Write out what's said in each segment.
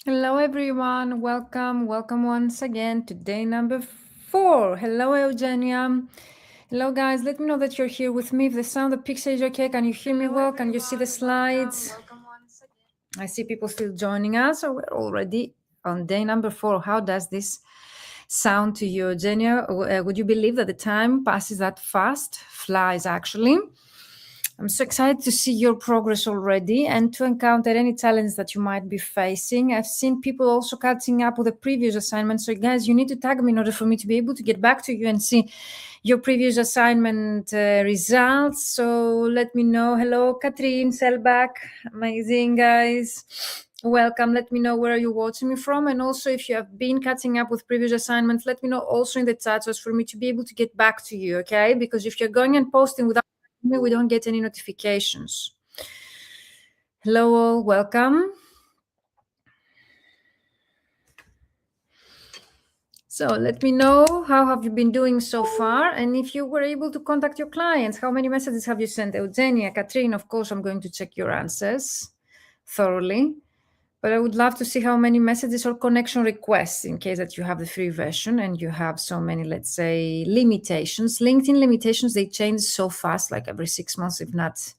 Hello, everyone. Welcome. Welcome once again to day number 4. Hello, Eugenia. Hello, guys. Let me know that you're here with me. If the sound of picture is okay, can you hear me well? Can you see the slides? I see people still joining us. So we're already on day number 4. How does this sound to you, Eugenia? Would you believe that the time passes that fast? Flies, actually. I'm so excited to see your progress already and to encounter any challenge that you might be facing. I've seen people also catching up with the previous assignment. So, guys, you need to tag me in order for me to be able to get back to you and see your previous assignment results. So, let me know. Hello, Katrin Selbach. Amazing, guys. Welcome. Let me know where are you watching me from. And also, if you have been catching up with previous assignments, let me know also in the chat so as for me to be able to get back to you, okay? Because if you're going and posting without we don't get any notifications. Hello all, welcome. So let me know how have you been doing so far, and if you were able to contact your clients, how many messages have you sent? Eugenia, Katrin, of course, I'm going to check your answers thoroughly, but I would love to see how many messages or connection requests in case that you have the free version and you have so many, let's say, limitations. LinkedIn limitations, they change so fast, like every 6 months, if not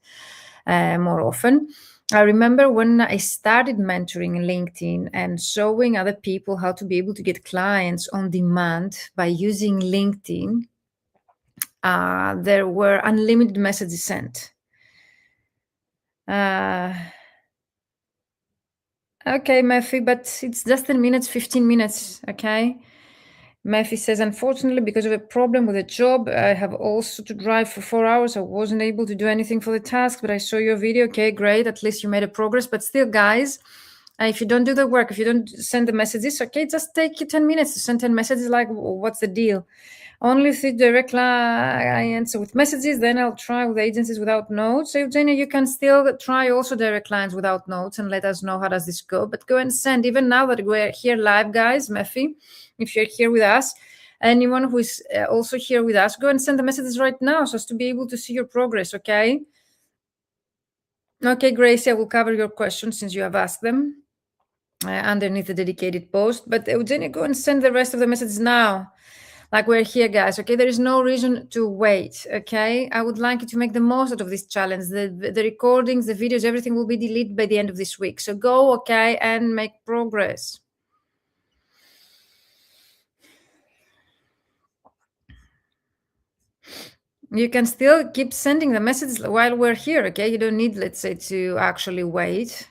more often. I remember when I started mentoring LinkedIn and showing other people how to be able to get clients on demand by using LinkedIn, there were unlimited messages sent. Okay, Murphy, but it's just 10 minutes, 15 minutes, okay? Murphy says, unfortunately, because of a problem with a job, I have also to drive for 4 hours. I wasn't able to do anything for the task, but I saw your video. Okay, great. At least you made a progress. But still, guys, if you don't do the work, if you don't send the messages, okay, just take you 10 minutes to send 10 messages. Like, what's the deal? Only through direct clients with messages, then I'll try with agencies without notes. So, Eugenia, you can still try also direct clients without notes and let us know how does this go. But go and send, even now that we're here live, guys, Murphy, if you're here with us, anyone who is also here with us, go and send the messages right now so as to be able to see your progress, okay? Okay, Gracie, I will cover your questions since you have asked them underneath the dedicated post. But Eugenia, go and send the rest of the messages now. Like we're here, guys, okay? There is no reason to wait, okay? I would like you to make the most out of this challenge. The recordings, the videos, everything will be deleted by the end of this week. So go, okay, and make progress. You can still keep sending the messages while we're here, okay? You don't need, let's say, to actually wait.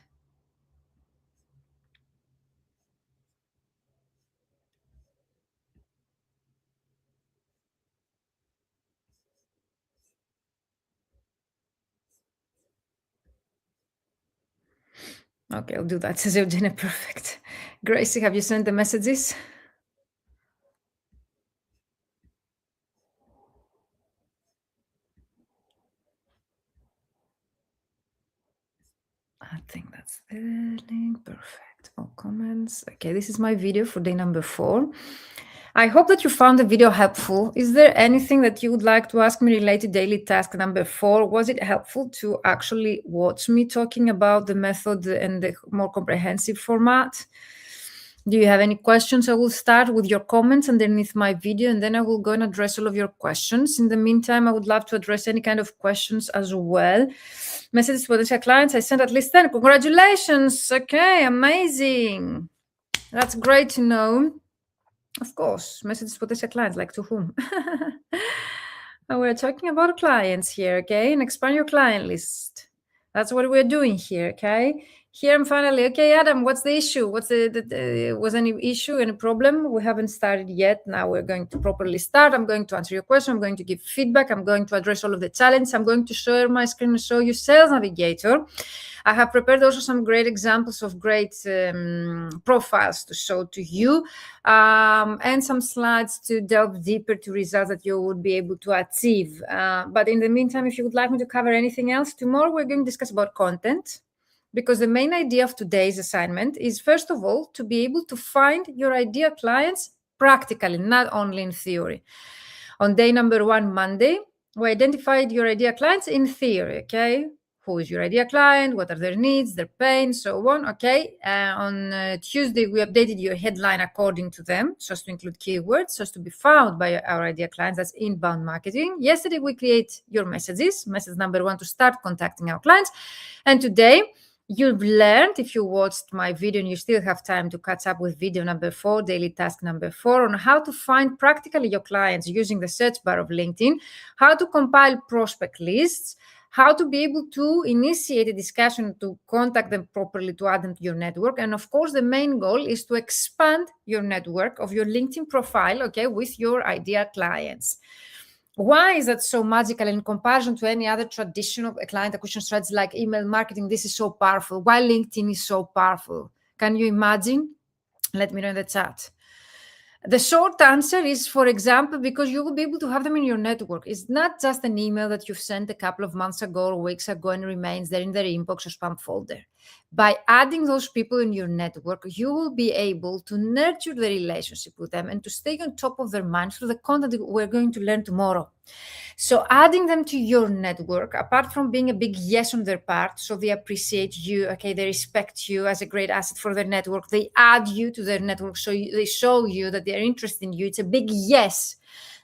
Okay, I'll do that, says Eugenia. Perfect. Gracie, have you sent the messages? I think that's the link. Perfect. All comments. Okay, this is my video for day number 4. I hope that you found the video helpful. Is there anything that you would like to ask me related to daily task number 4? Was it helpful to actually watch me talking about the method and the more comprehensive format? Do you have any questions? I will start with your comments underneath my video, and then I will go and address all of your questions. In the meantime, I would love to address any kind of questions as well. Messages to potential clients. I sent at least 10. Congratulations. Okay, amazing. That's great to know. Of course, messages to potential clients, like to whom? We're talking about clients here, okay? And expand your client list. That's what we're doing here, okay? Here I'm finally, okay, Adam, what's the issue? What's was any issue, any problem? We haven't started yet. Now we're going to properly start. I'm going to answer your question. I'm going to give feedback. I'm going to address all of the challenges. I'm going to share my screen and show you Sales Navigator. I have prepared also some great examples of great profiles to show to you, and some slides to delve deeper to results that you would be able to achieve. But in the meantime, if you would like me to cover anything else, tomorrow we're going to discuss about content, because the main idea of today's assignment is, first of all, to be able to find your ideal clients practically, not only in theory. On day number 1, Monday, we identified your ideal clients in theory, okay? who is your ideal client, what are their needs, their pains, so on. Okay. On Tuesday, we updated your headline according to them, so as to include keywords, so as to be found by our ideal clients. That's inbound marketing. Yesterday, we create your messages. Message number 1 to start contacting our clients. And today, you've learned, if you watched my video and you still have time to catch up with video number 4, daily task number 4, on how to find practically your clients using the search bar of LinkedIn, how to compile prospect lists, how to be able to initiate a discussion to contact them properly, to add them to your network. And of course, the main goal is to expand your network of your LinkedIn profile, okay, with your ideal clients. Why is that so magical in comparison to any other traditional client acquisition strategy like email marketing? This is so powerful. Why LinkedIn is so powerful? Can you imagine? Let me know in the chat. The short answer is, for example, because you will be able to have them in your network. It's not just an email that you've sent a couple of months ago or weeks ago and remains there in their inbox or spam folder. By adding those people in your network, you will be able to nurture the relationship with them and to stay on top of their mind through the content that we're going to learn tomorrow. So adding them to your network, apart from being a big yes on their part, so they appreciate you, okay, they respect you as a great asset for their network, they add you to their network, so they show you that they're interested in you. It's a big yes.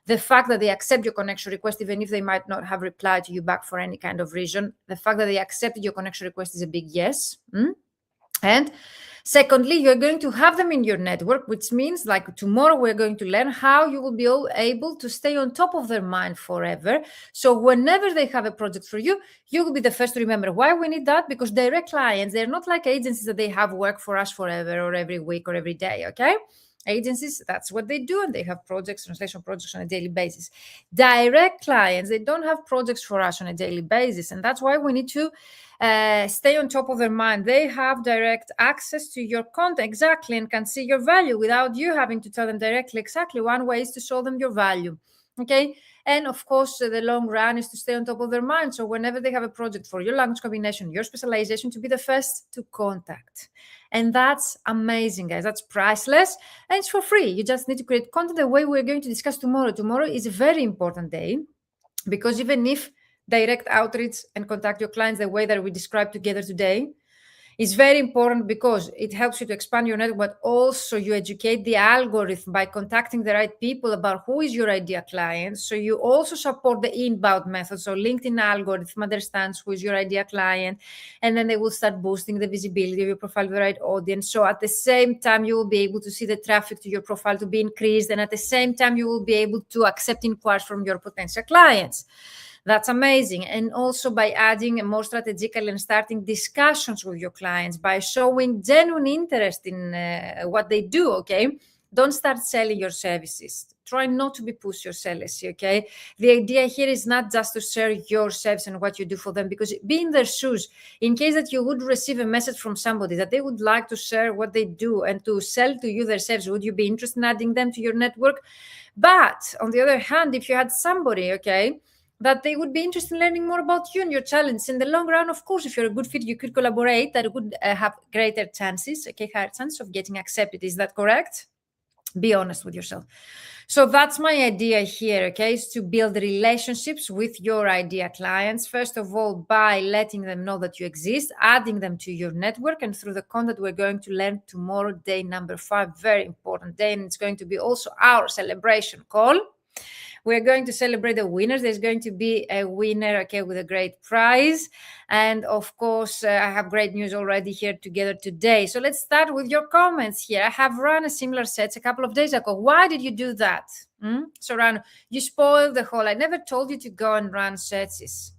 The fact that they accept your connection request, even if they might not have replied to you back for any kind of reason, the fact that they accepted your connection request is a big yes. And secondly, you're going to have them in your network, which means like tomorrow we're going to learn how you will be able to stay on top of their mind forever. So whenever they have a project for you, you will be the first to remember. Why we need that? Because direct clients, they're not like agencies that they have work for us forever or every week or every day, okay? Agencies, that's what they do, and they have projects, translation projects on a daily basis. Direct clients, they don't have projects for us on a daily basis, and that's why we need to stay on top of their mind. They have direct access to your content exactly and can see your value without you having to tell them directly. Exactly, one way is to show them your value, okay? And of course, the long run is to stay on top of their mind. So whenever they have a project for your language combination, your specialization, to be the first to contact. And that's amazing, guys. That's priceless. And it's for free. You just need to create content the way we're going to discuss tomorrow. Tomorrow is a very important day because even if direct outreach and contact your clients the way that we described together today, it's very important because it helps you to expand your network, but also you educate the algorithm by contacting the right people about who is your ideal client. So you also support the inbound method. So LinkedIn algorithm understands who is your ideal client, and then they will start boosting the visibility of your profile to the right audience. So at the same time, you will be able to see the traffic to your profile to be increased. And at the same time, you will be able to accept inquiries from your potential clients. That's amazing. And also by adding a more strategical and starting discussions with your clients, by showing genuine interest in what they do, okay? Don't start selling your services. Try not to be push your sellers, okay? The idea here is not just to share your service and what you do for them, because be in their shoes. In case that you would receive a message from somebody that they would like to share what they do and to sell to you their service, would you be interested in adding them to your network? But on the other hand, if you had somebody, okay, that they would be interested in learning more about you and your challenge. In the long run, of course, if you're a good fit, you could collaborate. That would have greater chances, okay, higher chance of getting accepted. Is that correct? Be honest with yourself. So that's my idea here, okay, is to build relationships with your ideal clients. First of all, by letting them know that you exist, adding them to your network, and through the content we're going to learn tomorrow, day number 5, very important day, and it's going to be also our celebration call. We're going to celebrate the winners. There's going to be a winner, okay, with a great prize. And of course, I have great news already here together today. So let's start with your comments here. I have run a similar set a couple of days ago. Why did you do that? So Rano, you spoiled the whole. I never told you to go and run searches.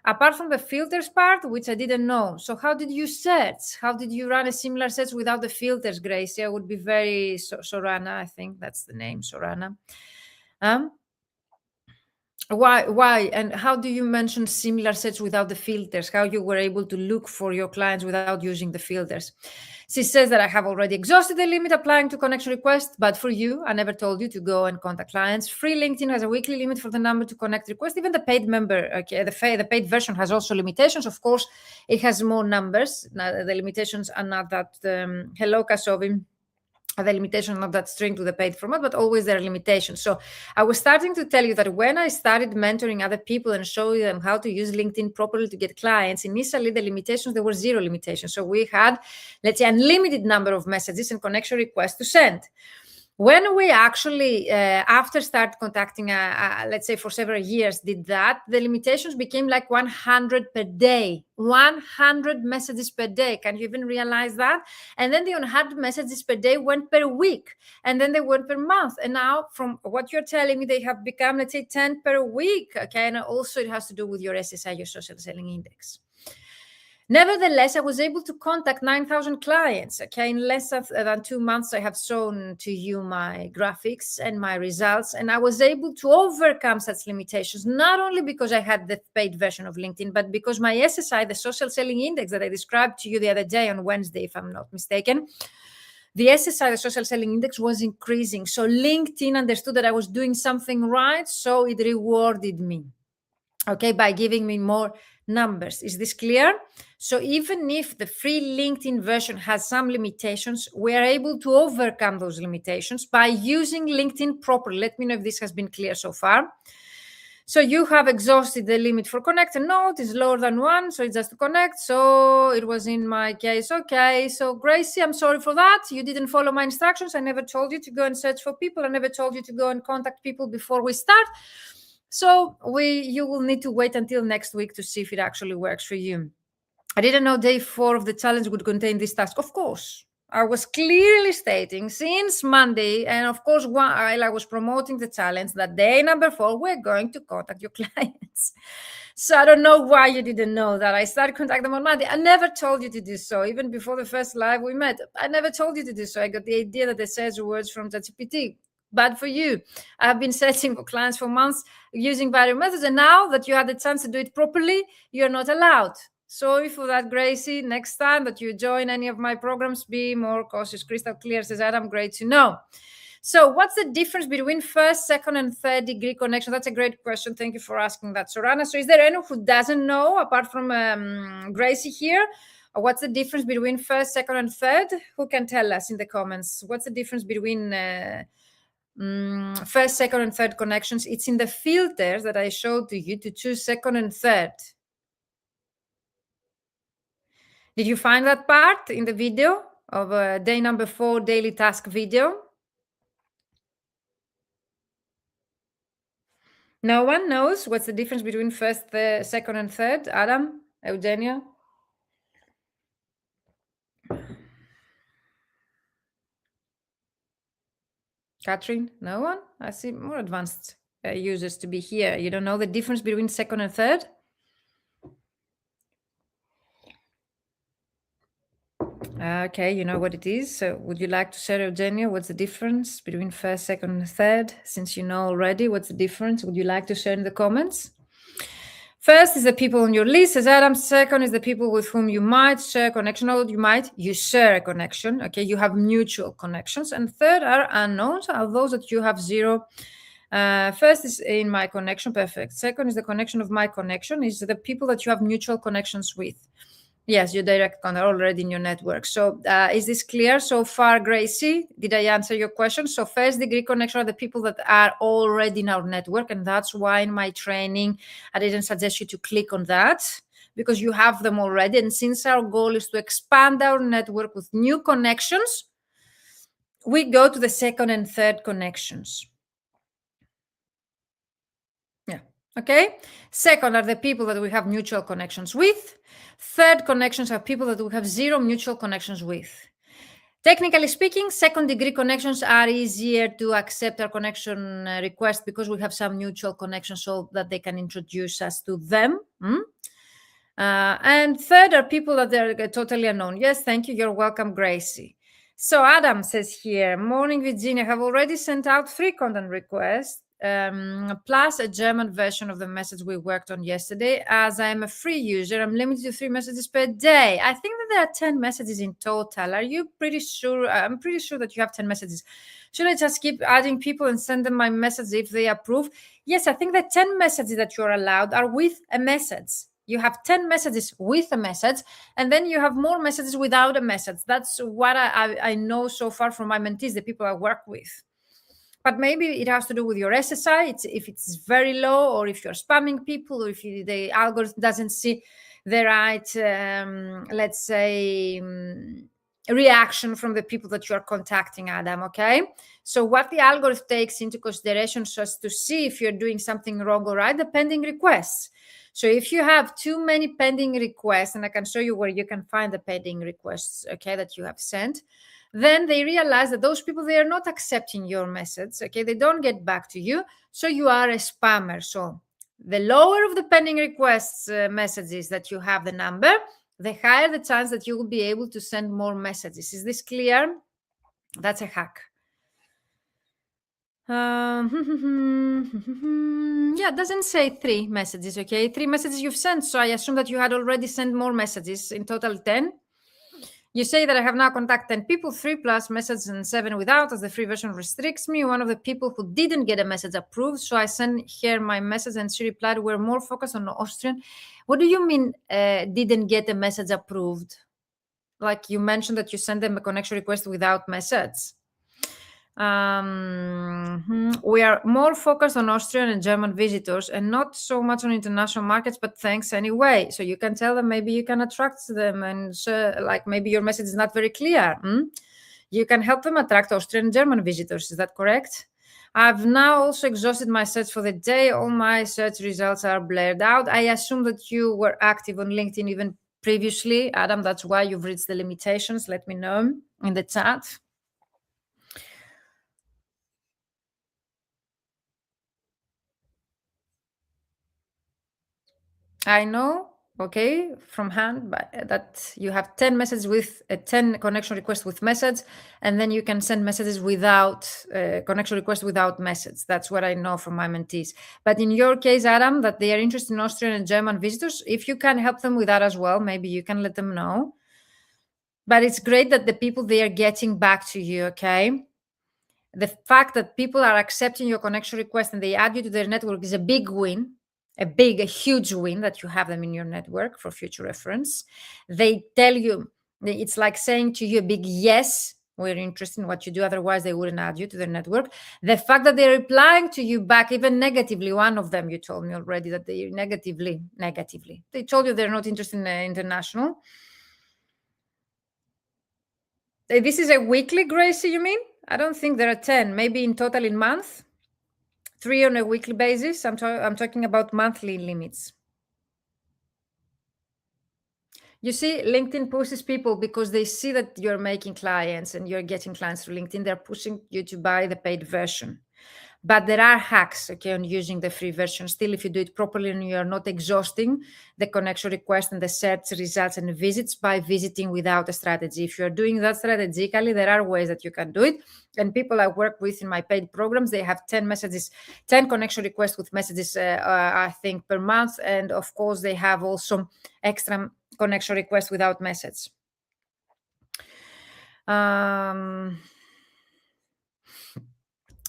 Apart from the filters part, which I didn't know. So how did you search? How did you run a similar search without the filters, Gracie? I would be very, Sorana, I think that's the name, Sorana. Why? And how do you mention similar sets without the filters? How you were able to look for your clients without using the filters? She says that I have already exhausted the limit applying to connection requests, but for you, I never told you to go and contact clients. Free LinkedIn has a weekly limit for the number to connect requests. Even the paid member, okay, the paid version has also limitations. Of course, it has more numbers. Now, the limitations are not that. Hello, Kasovim. The limitation not that strict to the paid format, but always there are limitations. So I was starting to tell you that when I started mentoring other people and showing them how to use LinkedIn properly to get clients, initially the limitations, there were zero limitations. So we had, let's say, unlimited number of messages and connection requests to send. When we actually, after start contacting, let's say for several years, did that, the limitations became like 100 per day, 100 messages per day. Can you even realize that? And then the 100 messages per day went per week, and then they went per month. And now from what you're telling me, they have become, let's say, 10 per week. Okay. And also it has to do with your SSI, your social selling index. Nevertheless, I was able to contact 9,000 clients. Okay, in less than 2 months, I have shown to you my graphics and my results, and I was able to overcome such limitations, not only because I had the paid version of LinkedIn, but because my SSI, the social selling index that I described to you the other day on Wednesday, if I'm not mistaken, the SSI, the social selling index, was increasing. So LinkedIn understood that I was doing something right, so it rewarded me, okay, by giving me more numbers. Is this clear? So even if the free LinkedIn version has some limitations, we are able to overcome those limitations by using LinkedIn properly. Let me know if this has been clear so far. So you have exhausted the limit for connect, and no, it is lower than 1, so it's just to connect. So it was in my case. Okay, so Gracie, I'm sorry for that. You didn't follow my instructions. I never told you to go and search for people. I never told you to go and contact people before we start. So you will need to wait until next week to see if it actually works for you. I didn't know day 4 of the challenge would contain this task. Of course, I was clearly stating since Monday, and of course, while I was promoting the challenge, that day number 4, we're going to contact your clients. So I don't know why you didn't know that. I started contacting them on Monday. I never told you to do so. Even before the first live we met, I never told you to do so. I got the idea that they said words from ChatGPT. Bad for you. I've been searching for clients for months using various methods, and now that you had the chance to do it properly, you're not allowed. Sorry for that, Gracie. Next time that you join any of my programs, be more cautious. Crystal clear, says Adam. Great to know. So what's the difference between first, second, and third degree connection? That's a great question. Thank you for asking that, Sorana. So is there anyone who doesn't know, apart from Gracie here, what's the difference between first, second, and third? Who can tell us in the comments? What's the difference between first, second, and third connections? It's in the filters that I showed to you to choose second and third. Did you find that part in the video of day number 4 daily task video? No one knows what's the difference between first, second, and third? Adam, Eugenia? Catherine? No one? I see more advanced users to be here. You don't know the difference between second and third? Okay, you know what it is. So would you like to share, Eugenia, what's the difference between first, second, and third? Since you know already what's the difference, would you like to share in the comments? First is the people on your list, as Adam. Second is the people with whom you might share a connection, or you share a connection. Okay, you have mutual connections. And third are unknowns, are those that you have zero. First is in my connection, perfect. Second is the connection of my connection, is the people that you have mutual connections with. Yes, your direct contact already in your network. So is this clear so far, Gracie? Did I answer your question? So first degree connection are the people that are already in our network. And that's why in my training, I didn't suggest you to click on that, because you have them already. And since our goal is to expand our network with new connections, we go to the second and third connections. Yeah. Okay. Second are the people that we have mutual connections with. Third connections are people that we have zero mutual connections with. Technically speaking, second degree connections are easier to accept our connection request because we have some mutual connections so that they can introduce us to them. And third are people that they're totally unknown. Yes, thank you. You're welcome, Gracie. So Adam says here, morning, Virginia, have already sent out 3 content requests. Plus a German version of the message we worked on yesterday. As I'm a free user, I'm limited to 3 messages per day. I think that there are 10 messages in total. Are you pretty sure? I'm pretty sure that you have 10 messages. Should I just keep adding people and send them my message if they approve? Yes, I think the 10 messages that you're allowed are with a message. You have 10 messages with a message, and then you have more messages without a message. That's what I know so far from my mentees, the people I work with. But maybe it has to do with your SSI, if it's very low, or if you're spamming people, or if the algorithm doesn't see the right, let's say, reaction from the people that you are contacting, Adam, okay? So what the algorithm takes into consideration so as to see if you're doing something wrong or right, the pending requests. So if you have too many pending requests, and I can show you where you can find the pending requests, okay, that you have sent, then they realize that those people, they are not accepting your message, okay? They don't get back to you, so you are a spammer. So the lower of the pending requests messages that you have the number, the higher the chance that you will be able to send more messages. Is this clear? That's a hack. Yeah, it doesn't say 3 messages, okay? 3 messages you've sent, so I assume that you had already sent more messages, in total 10. You say that I have now contacted 10 people, 3 plus messages and 7 without, as the free version restricts me. One of the people who didn't get a message approved, so I sent her my message and she replied, we're more focused on Austrian. What do you mean didn't get a message approved? Like you mentioned that you sent them a connection request without message. We are more focused on Austrian and German visitors and not so much on international markets, but thanks anyway. So you can tell them, maybe you can attract them, and like maybe your message is not very clear. You can help them attract Austrian and German visitors. Is that correct? I've now also exhausted my search for the day. All my search results are blared out. I assume that you were active on LinkedIn even previously, Adam. That's why you've reached the limitations. Let me know in the chat. I know, okay, from hand, but that you have 10 messages with 10 connection requests with message, and then you can send messages without connection request without message. That's what I know from my mentees. But in your case, Adam, that they are interested in Austrian and German visitors, if you can help them with that as well, maybe you can let them know. But it's great that the people, they are getting back to you, okay? The fact that people are accepting your connection request and they add you to their network is a big win. A huge win that you have them in your network for future reference. They tell you, it's like saying to you a big yes, we're interested in what you do, otherwise they wouldn't add you to their network. The fact that they're replying to you back, even negatively, one of them, you told me already that they negatively, they told you they're not interested in international. This is a weekly, Gracie, you mean? I don't think there are 10, maybe in total in month. 3 on a weekly basis. I'm talking about monthly limits. You see, LinkedIn pushes people because they see that you're making clients and you're getting clients through LinkedIn. They're pushing you to buy the paid version. But there are hacks, okay, on using the free version. Still, if you do it properly and you're not exhausting the connection request and the search results and visits by visiting without a strategy. If you're doing that strategically, there are ways that you can do it. And people I work with in my paid programs, they have 10 messages, 10 connection requests with messages, I think, per month. And of course, they have also extra connection requests without message.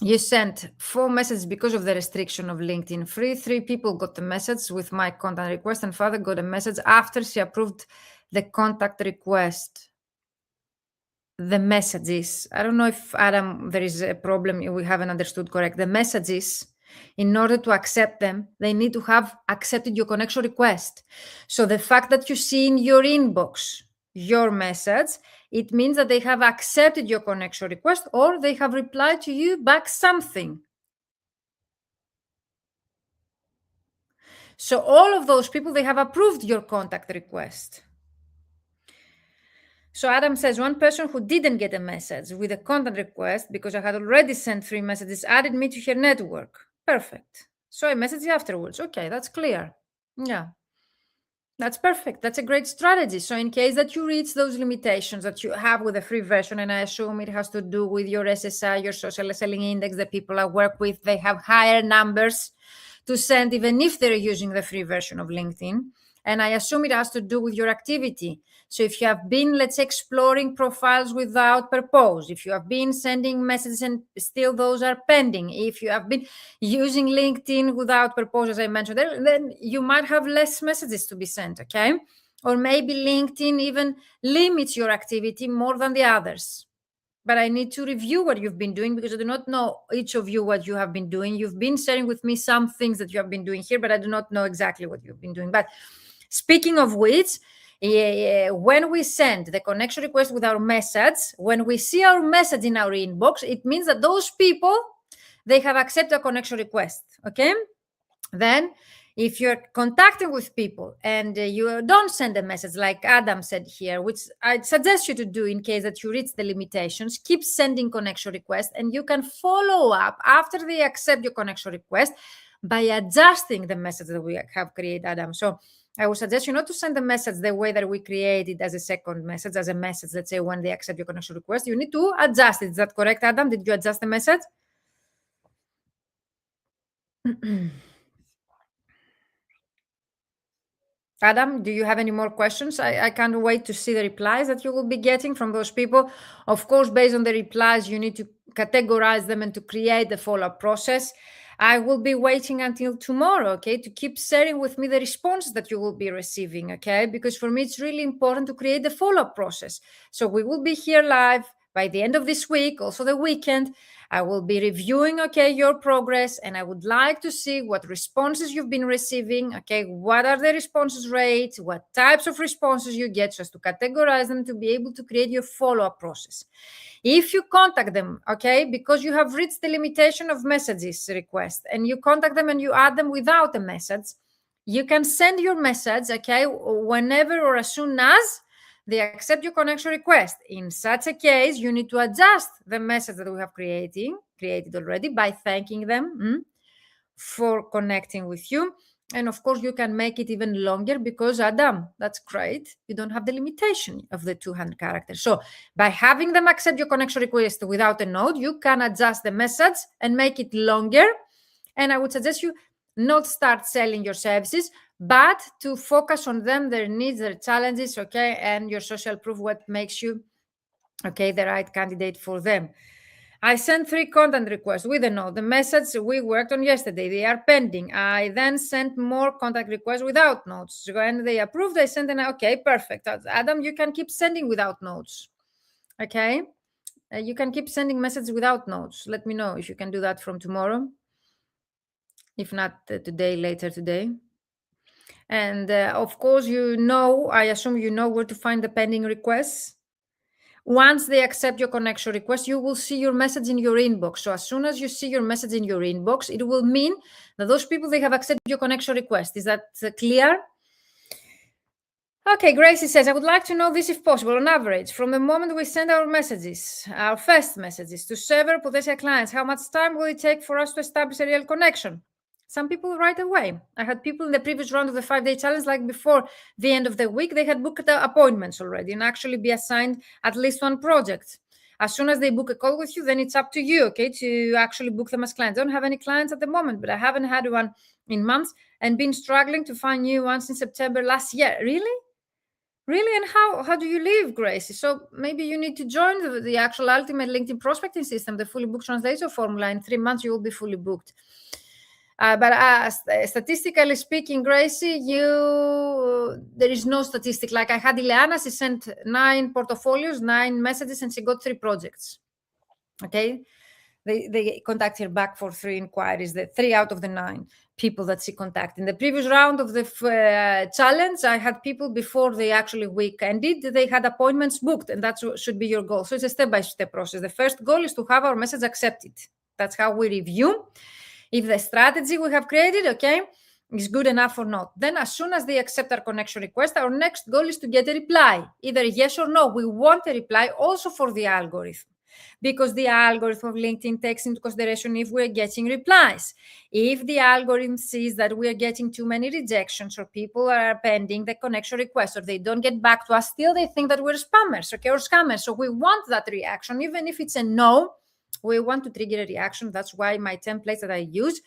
You sent 4 messages because of the restriction of LinkedIn free. 3 people got the message with my contact request, and father got a message after she approved the contact request. The messages, I don't know if, Adam, there is a problem, we haven't understood correct. The messages, in order to accept them, they need to have accepted your connection request. So the fact that you see in your inbox your message, it means that they have accepted your connection request or they have replied to you back something. So all of those people, they have approved your contact request. So Adam says, one person who didn't get a message with a contact request because I had already sent 3 messages added me to her network. Perfect. So I messaged afterwards. Okay, that's clear. Yeah. That's perfect. That's a great strategy. So in case that you reach those limitations that you have with the free version, and I assume it has to do with your SSI, your social selling index, the people I work with, they have higher numbers to send even if they're using the free version of LinkedIn. And I assume it has to do with your activity. So if you have been, let's say, exploring profiles without purpose, if you have been sending messages and still those are pending, if you have been using LinkedIn without purpose, as I mentioned, then you might have less messages to be sent, okay? Or maybe LinkedIn even limits your activity more than the others. But I need to review what you've been doing because I do not know each of you what you have been doing. You've been sharing with me some things that you have been doing here, but I do not know exactly what you've been doing. But speaking of which, when we send the connection request with our message, when we see our message in our inbox, it means that those people, they have accepted a connection request, okay? Then if you're contacting with people and you don't send a message like Adam said here, which I'd suggest you to do in case that you reach the limitations, keep sending connection requests, and you can follow up after they accept your connection request by adjusting the message that we have created, Adam. So I would suggest you not to send the message the way that we created as a second message, as a message, let's say, when they accept your connection request. You need to adjust it. Is that correct, Adam? Did you adjust the message? Adam, do you have any more questions? I can't wait to see the replies that you will be getting from those people. Of course, based on the replies, you need to categorize them and to create the follow-up process. I will be waiting until tomorrow, okay, to keep sharing with me the responses that you will be receiving, okay? Because for me, it's really important to create the follow-up process. So we will be here live by the end of this week, also the weekend. I will be reviewing, okay, your progress, and I would like to see what responses you've been receiving, okay, what are the responses rates, what types of responses you get, just to categorize them to be able to create your follow-up process. If you contact them, okay, because you have reached the limitation of messages request, and you contact them and you add them without a message, you can send your message, okay, whenever or as soon as they accept your connection request. In such a case, you need to adjust the message that we have created already by thanking them for connecting with you. And of course, you can make it even longer because, Adam, that's great. You don't have the limitation of the 200 characters. So by having them accept your connection request without a note, you can adjust the message and make it longer. And I would suggest you not start selling your services, but to focus on them, their needs, their challenges, okay, and your social proof, what makes you, okay, the right candidate for them. I sent 3 content requests with a note. The message we worked on yesterday, they are pending. I then sent more contact requests without notes. When they approved, I sent an, okay, perfect. Adam, you can keep sending without notes, okay? You can keep sending messages without notes. Let me know if you can do that from tomorrow. If not today, later today. And of course, I assume you know where to find the pending requests. Once they accept your connection request, you will see your message in your inbox. So as soon as you see your message in your inbox, it will mean that those people, they have accepted your connection request. Is that clear? Okay, Gracie says, I would like to know this if possible, on average, from the moment we send our messages, our first messages to several potential clients, how much time will it take for us to establish a real connection? Some people right away. I had people in the previous round of the 5-day challenge, like before the end of the week, they had booked appointments already and actually be assigned at least one project. As soon as they book a call with you, then it's up to you, okay, to actually book them as clients. I don't have any clients at the moment, but I haven't had one in months and been struggling to find new ones in September last year. Really? And how do you live, Gracie? So maybe you need to join the actual ultimate LinkedIn prospecting system, the fully booked translator formula. In 3 months, you will be fully booked. But statistically speaking, Gracie, there is no statistic. Like I had Ileana, she sent 9 portfolios, 9 messages, and she got 3 projects. Okay. They contact her back for 3 inquiries, the 3 out of the 9 people that she contacted. In the previous round of the challenge, I had people before the actually week ended, they had appointments booked, and that should be your goal. So it's a step-by-step process. The first goal is to have our message accepted. That's how we review if the strategy we have created, okay, is good enough or not. Then as soon as they accept our connection request, our next goal is to get a reply, either yes or no. We want a reply also for the algorithm, because the algorithm of LinkedIn takes into consideration if we're getting replies. If the algorithm sees that we're getting too many rejections or people are pending the connection request or they don't get back to us, still they think that we're spammers, okay, or scammers. So we want that reaction. Even if it's a no, we want to trigger a reaction. That's why my templates that I use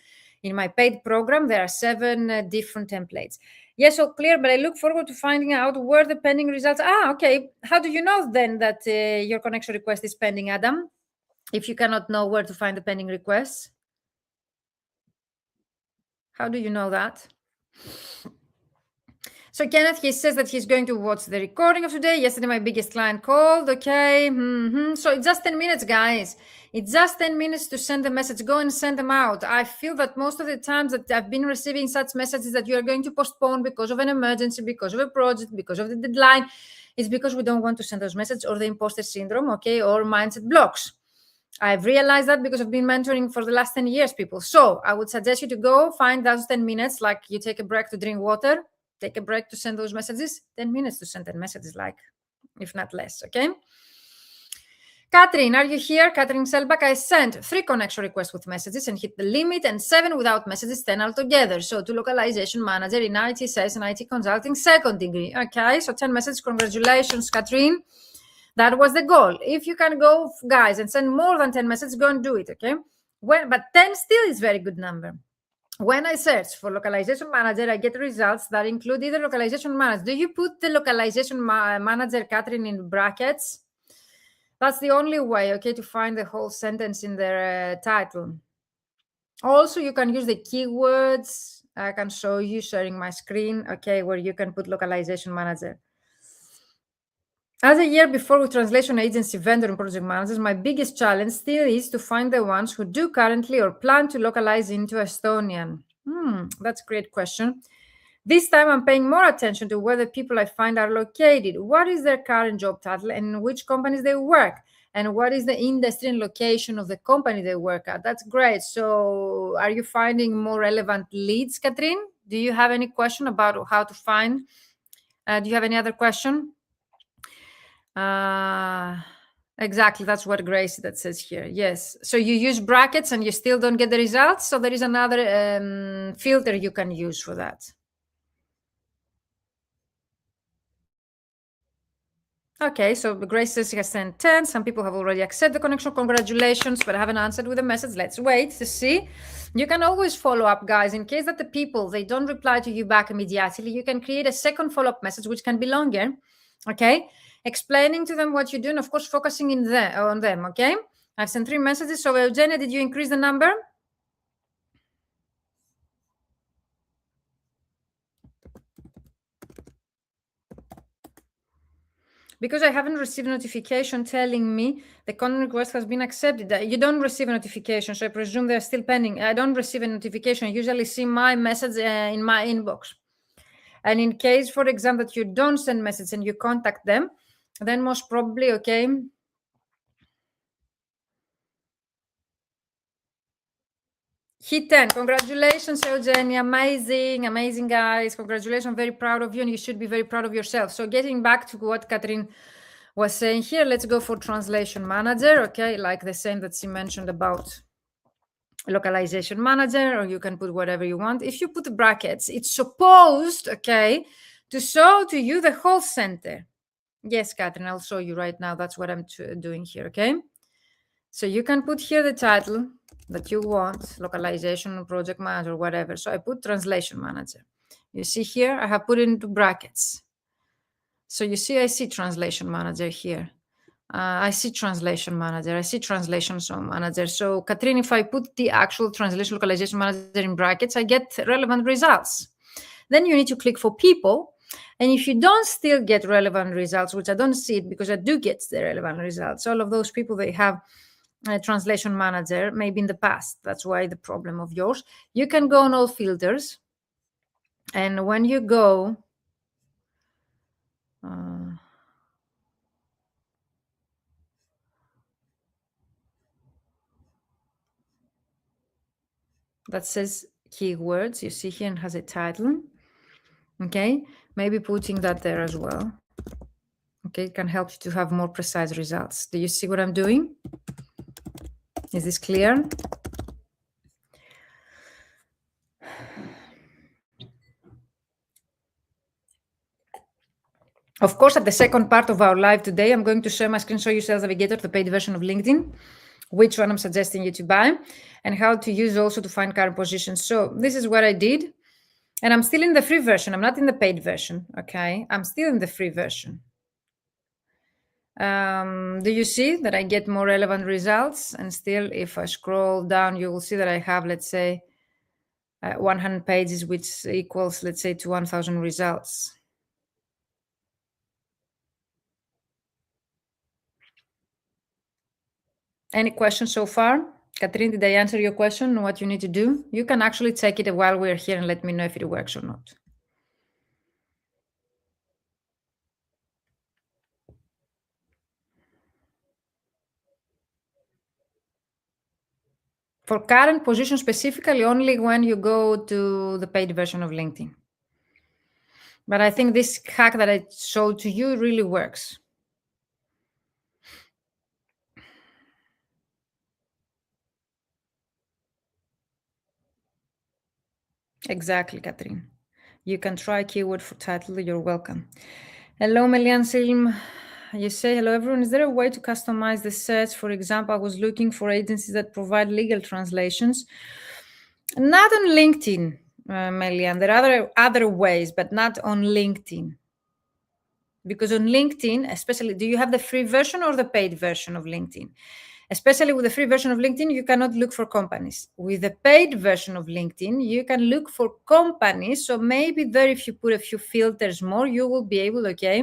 in my paid program, there are 7 different templates. Yes, all clear, but I look forward to finding out where the pending results are. Okay. How do you know then that your connection request is pending, Adam? If you cannot know where to find the pending requests? How do you know that? So Kenneth, he says that he's going to watch the recording of today. Yesterday, my biggest client called. Okay. So it's just 10 minutes, guys. It's just 10 minutes to send the message. Go and send them out. I feel that most of the times that I've been receiving such messages that you are going to postpone because of an emergency, because of a project, because of the deadline, it's because we don't want to send those messages, or the imposter syndrome, okay, or mindset blocks. I've realized that because I've been mentoring for the last 10 years, people. So I would suggest you to go find those 10 minutes, like you take a break to drink water, take a break to send those messages, 10 minutes to send 10 messages, like, if not less, okay? Catherine, are you here? Catherine Selbach, I sent 3 connection requests with messages and hit the limit, and 7 without messages, 10 altogether. So to localization manager in IT sales and IT consulting, 2nd degree. Okay, so 10 messages. Congratulations, Catherine. That was the goal. If you can go, guys, and send more than 10 messages, go and do it, okay? But 10 still is very good number. When I search for localization manager, I get results that include either localization manager. Do you put the localization manager, Catherine, in brackets? That's the only way, okay, to find the whole sentence in the title. Also, you can use the keywords. I can show you sharing my screen, okay, where you can put localization manager. As a year before with translation agency, vendor, and project managers, my biggest challenge still is to find the ones who do currently or plan to localize into Estonian. That's a great question. This time I'm paying more attention to where the people I find are located. What is their current job title and in which companies they work? And what is the industry and location of the company they work at? That's great. So are you finding more relevant leads, Catherine? Do you have any question about how to find? Do you have any other question? Exactly, that's what Gracie that says here. Yes, so you use brackets and you still don't get the results, so there is another filter you can use for that. Okay, so Grace says she has sent 10. Some people have already accepted the connection. Congratulations, but I haven't answered with a message. Let's wait to see. You can always follow up, guys, in case that the people, they don't reply to you back immediately. You can create a second follow-up message, which can be longer, okay? Explaining to them what you do, and of course, focusing on them, okay? I've sent 3 messages. So, Eugenia, did you increase the number? Because I haven't received a notification telling me the content request has been accepted. You don't receive a notification, so I presume they're still pending. I don't receive a notification. I usually see my message in my inbox. And in case, for example, that you don't send message and you contact them, then most probably, okay. Hit 10. Congratulations, Eugenia. Amazing, amazing, guys. Congratulations. I'm very proud of you, and you should be very proud of yourself. So getting back to what Catherine was saying here, let's go for translation manager, okay? Like the same that she mentioned about localization manager, or you can put whatever you want. If you put the brackets, it's supposed, okay, to show to you the whole center. Yes, Catherine, I'll show you right now. That's what I'm doing here, okay? So you can put here the title that you want, localization, project manager, whatever. So I put translation manager. You see here, I have put it into brackets. So you see, I see translation manager here. I see translation manager. I see translation manager. So Catherine, if I put the actual translation localization manager in brackets, I get relevant results. Then you need to click for people. And if you don't still get relevant results, which I don't see it because I do get the relevant results, all of those people, they have a translation manager, maybe in the past. That's why the problem of yours. You can go on all filters. And when you go, that says keywords, you see here, and has a title. Okay, maybe putting that there as well. Okay, it can help you to have more precise results. Do you see what I'm doing? Is this clear? Of course, at the second part of our live today, I'm going to share my screen, show you Sales Navigator, the paid version of LinkedIn, which one I'm suggesting you to buy, and how to use also to find current positions. So this is what I did. And I'm still in the free version. I'm not in the paid version, okay? I'm still in the free version. Do you see that I get more relevant results? And still, if I scroll down, you will see that I have, let's say, 100 pages, which equals, let's say, to 1,000 results. Any questions so far? Catherine, did I answer your question? What you need to do? You can actually check it while we're here and let me know if it works or not. For current position specifically, only when you go to the paid version of LinkedIn. But I think this hack that I showed to you really works. Exactly, Catherine. You can try keyword for title. You're welcome. Hello, Melian Silm. You say, hello, everyone. Is there a way to customize the search? For example, I was looking for agencies that provide legal translations. Not on LinkedIn, Melian. There are other ways, but not on LinkedIn. Because on LinkedIn, especially, do you have the free version or the paid version of LinkedIn? Especially with the free version of LinkedIn, you cannot look for companies. With the paid version of LinkedIn, you can look for companies. So maybe there, if you put a few filters more, you will be able, okay,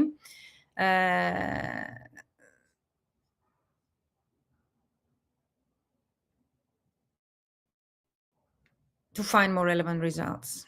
to find more relevant results.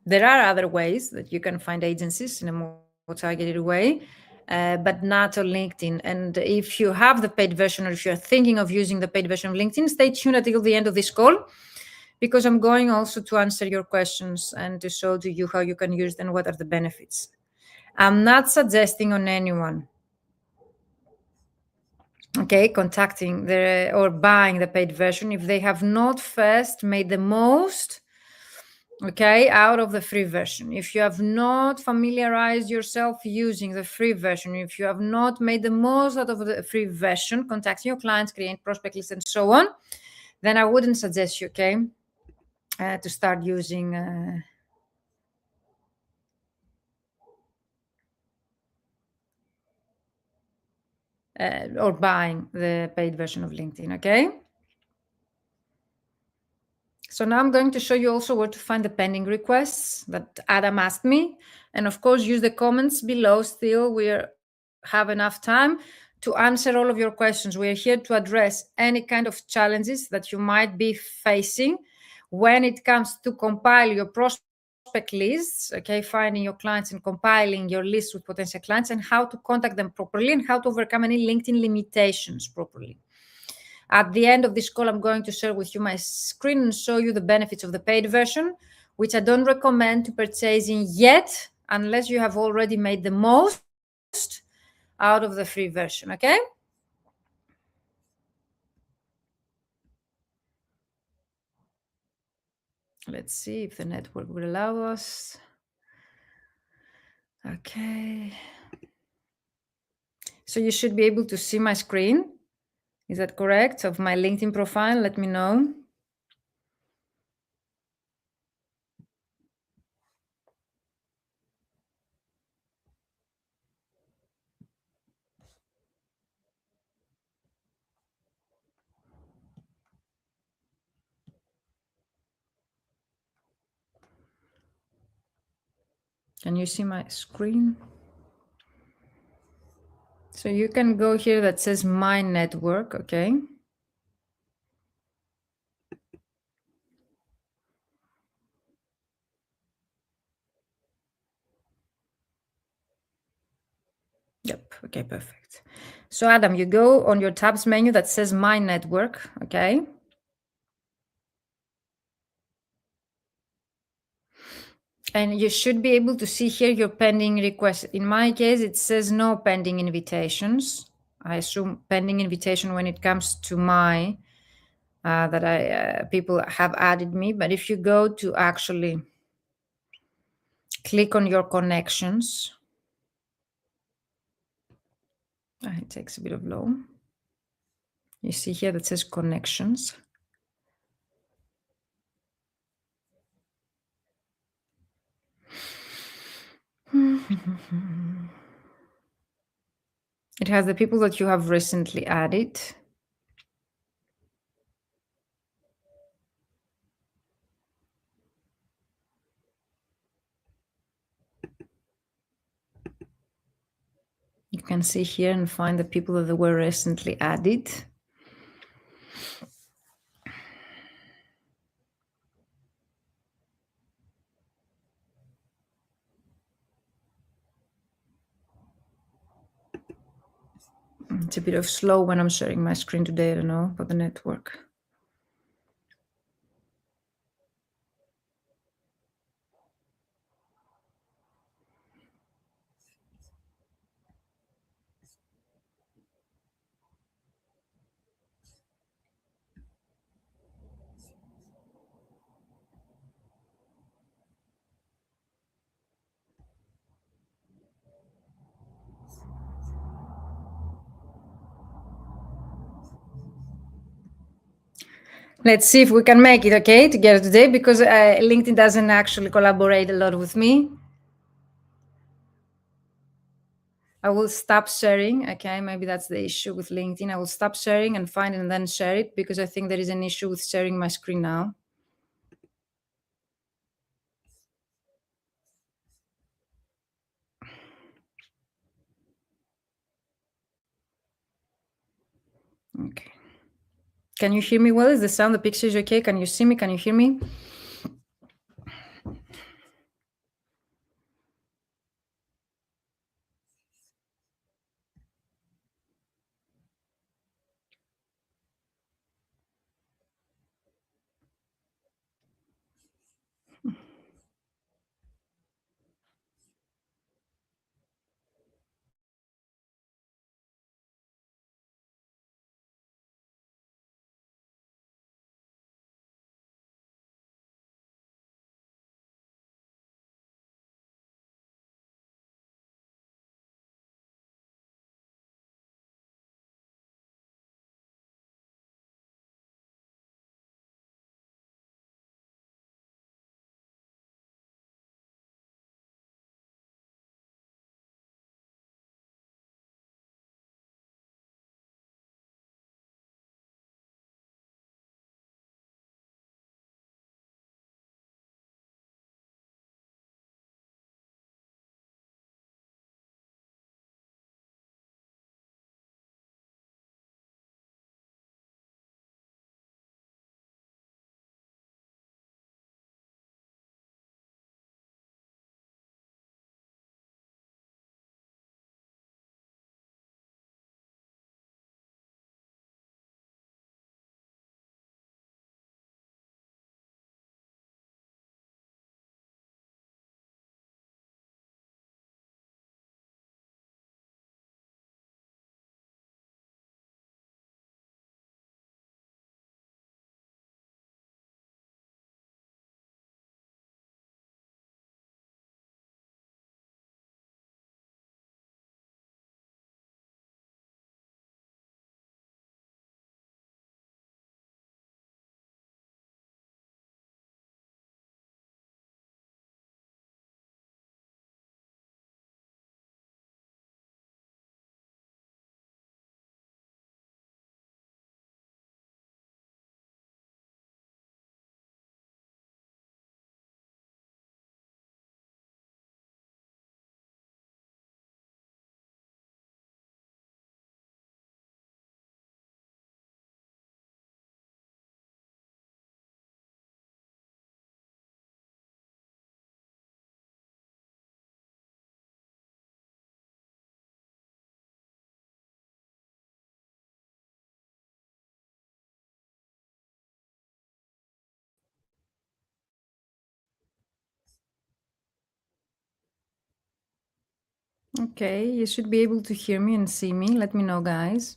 There are other ways that you can find agencies in a more targeted way, but not on LinkedIn. And if you have the paid version or if you're thinking of using the paid version of LinkedIn, stay tuned until the end of this call, because I'm going also to answer your questions and to show to you how you can use them, what are the benefits. I'm not suggesting on anyone, okay, contacting the or buying the paid version if they have not first made the most, okay, out of the free version. If you have not familiarized yourself using the free version, if you have not made the most out of the free version, contacting your clients, creating prospect lists, and so on, then I wouldn't suggest you, okay, to start using or buying the paid version of LinkedIn, okay? So now I'm going to show you also where to find the pending requests that Adam asked me. And of course, use the comments below. Still, we have enough time to answer all of your questions. We are here to address any kind of challenges that you might be facing when it comes to compile your prospect lists, okay, finding your clients and compiling your list with potential clients, and how to contact them properly and how to overcome any LinkedIn limitations properly. At the end of this call, I'm going to share with you my screen and show you the benefits of the paid version, which I don't recommend to purchasing yet, unless you have already made the most out of the free version, okay? Let's see if the network will allow us. Okay. So you should be able to see my screen. Is that correct? Of my LinkedIn profile, let me know. Can you see my screen? So you can go here that says my network, okay? Yep. Okay, perfect. So Adam, you go on your tabs menu that says My Network, okay? And you should be able to see here your pending request. In my case, it says no pending invitations. I assume pending invitation when it comes to my, that I people have added me. But if you go to actually click on your connections, It takes a bit of low. You see here that says connections. It has the people that you have recently added. You can see here and find the people that were recently added. It's a bit of slow when I'm sharing my screen today. I don't know about the network. Let's see if we can make it, okay, together today, because LinkedIn doesn't actually collaborate a lot with me. I will stop sharing, okay? Maybe that's the issue with LinkedIn. I will stop sharing and find it and then share it, because I think there is an issue with sharing my screen now. Okay. Can you hear me well? Is the sound, the picture is okay? Can you see me? Can you hear me? Okay, you should be able to hear me and see me. Let me know, guys.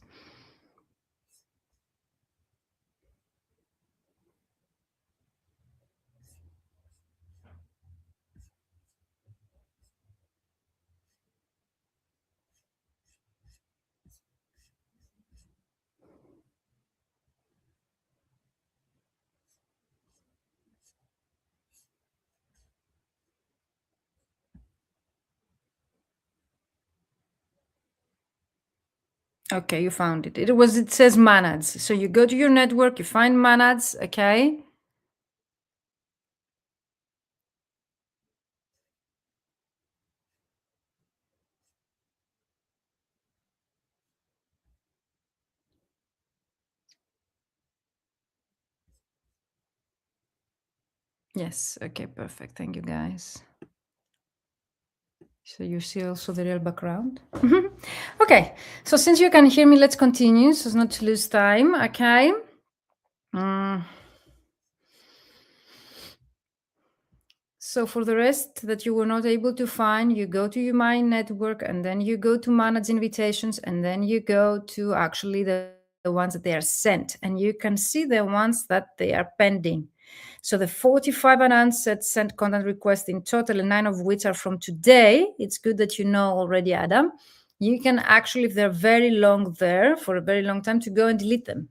Okay, you found it. It says Manads. So you go to your network, you find Manads, okay? Yes, okay, perfect. Thank you, guys. So you see also the real background. Okay, so since you can hear me, let's continue so as not to lose time, okay? So for the rest that you were not able to find, you go to your My Network and then you go to Manage Invitations and then you go to actually the ones that they are sent and you can see the ones that they are pending. So the 45 unanswered sent content requests in total, and 9 of which are from today. It's good that you know already, Adam. You can actually, if they're very long there for a very long time, to go and delete them.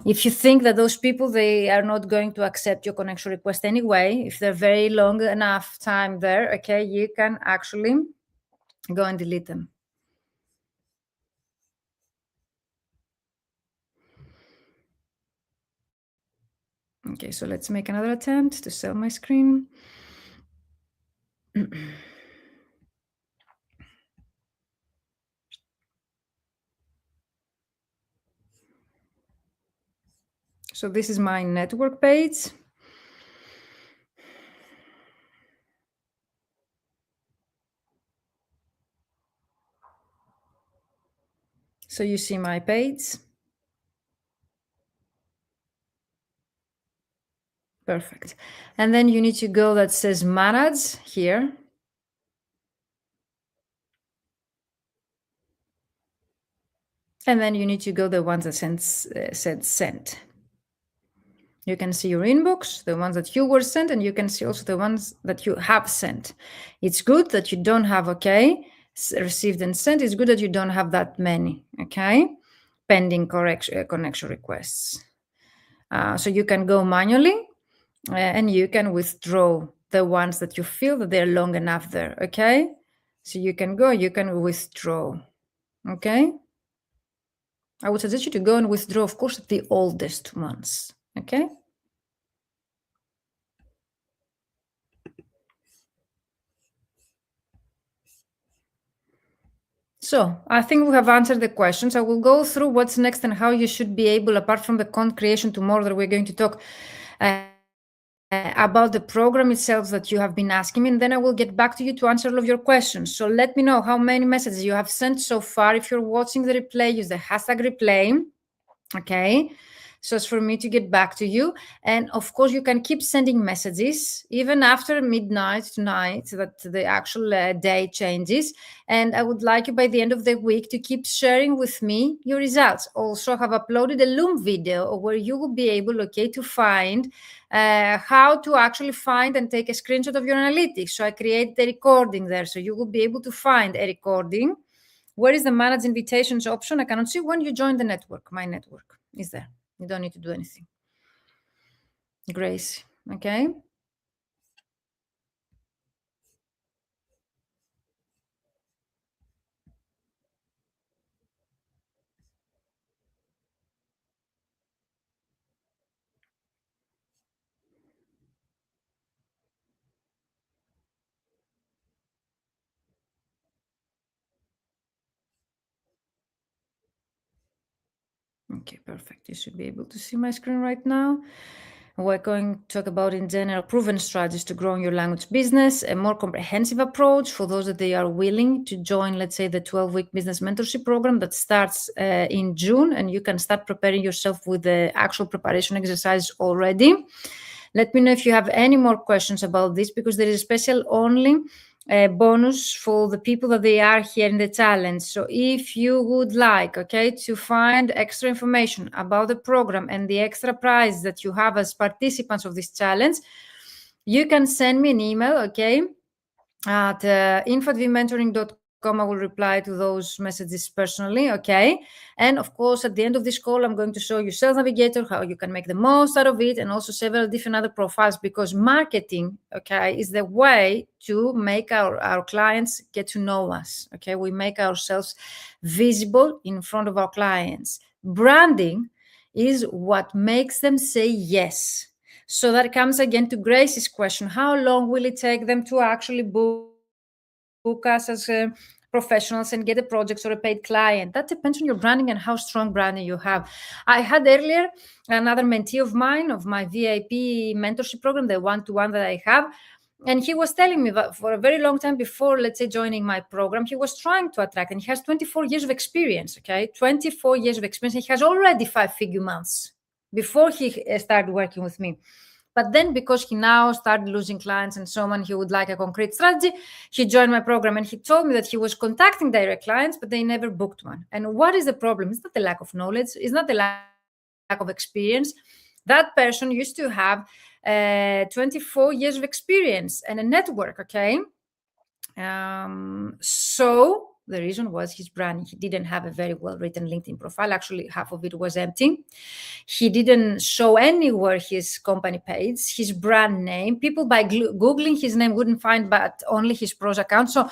If you think that those people, they are not going to accept your connection request anyway, if they're very long enough time there, okay, you can actually go and delete them. Okay, so let's make another attempt to share my screen. So this is my network page. So you see my page. Perfect. And then you need to go that says Manage here. And then you need to go the ones that said sent. You can see your inbox, the ones that you were sent, and you can see also the ones that you have sent. It's good that you don't have, okay, received and sent. It's good that you don't have that many, okay, pending connection requests. So you can go manually and you can withdraw the ones that you feel that they're long enough there, okay? So you can go, you can withdraw, okay? I would suggest you to go and withdraw, of course, the oldest ones, okay? So I think we have answered the questions. I will go through what's next and how you should be able, apart from the content creation tomorrow that we're going to talk about the program itself that you have been asking me, and then I will get back to you to answer all of your questions. So let me know how many messages you have sent so far. If you're watching the replay, use the hashtag replay, okay? So as for me to get back to you. And of course, you can keep sending messages even after midnight tonight, so that the actual day changes. And I would like you by the end of the week to keep sharing with me your results. Also, I have uploaded a Loom video where you will be able, okay, to find how to actually find and take a screenshot of your analytics. So I create the recording there. So you will be able to find a recording. Where is the manage invitations option? I cannot see when you join the network. My network is there. You don't need to do anything. Grace, okay? Okay, perfect. You should be able to see my screen right now. We're going to talk about, in general, proven strategies to grow your language business, a more comprehensive approach for those that they are willing to join, let's say, the 12-week business mentorship program that starts in June, and you can start preparing yourself with the actual preparation exercise already. Let me know if you have any more questions about this, because there is a special only bonus for the people that they are here in the challenge. So if you would like, okay, to find extra information about the program and the extra prize that you have as participants of this challenge, you can send me an email, okay, at info@vmentoring.com I will reply to those messages personally, okay? And of course, at the end of this call, I'm going to show you Sales Navigator, how you can make the most out of it, and also several different other profiles, because marketing, okay, is the way to make our clients get to know us, okay? We make ourselves visible in front of our clients. Branding is what makes them say yes. So that comes again to Grace's question, how long will it take them to actually book us as professionals and get a project or a paid client? That depends on your branding and how strong branding you have. I had earlier another mentee of mine, of my VIP mentorship program, the one-to-one that I have, and he was telling me that for a very long time before, let's say, joining my program, he was trying to attract, and he has 24 years of experience, okay? 24 years of experience. He has already 5-figure months before he started working with me. But then, because he now started losing clients and so on, he would like a concrete strategy. He joined my program, and he told me that he was contacting direct clients, but they never booked one. And what is the problem? It's not the lack of knowledge. It's not the lack of experience. That person used to have 24 years of experience and a network, okay? So the reason was his branding. He didn't have a very well-written LinkedIn profile. Actually, half of it was empty. He didn't show anywhere his company page, his brand name. People by Googling his name wouldn't find, but only his pros account. So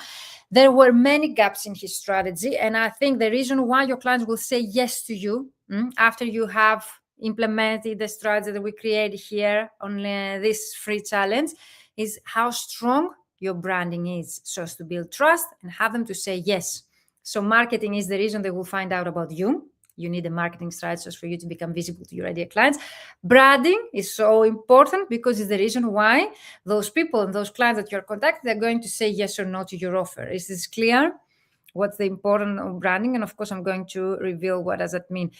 there were many gaps in his strategy. And I think the reason why your clients will say yes to you after you have implemented the strategy that we created here on this free challenge is how strong your branding is, so as to build trust and have them to say yes. So marketing is the reason they will find out about you. You need a marketing strategy for you to become visible to your ideal clients. Branding is so important because it's the reason why those people and those clients that you're contacting, they're going to say yes or no to your offer. Is this clear? What's the importance of branding? And of course, I'm going to reveal what does that mean.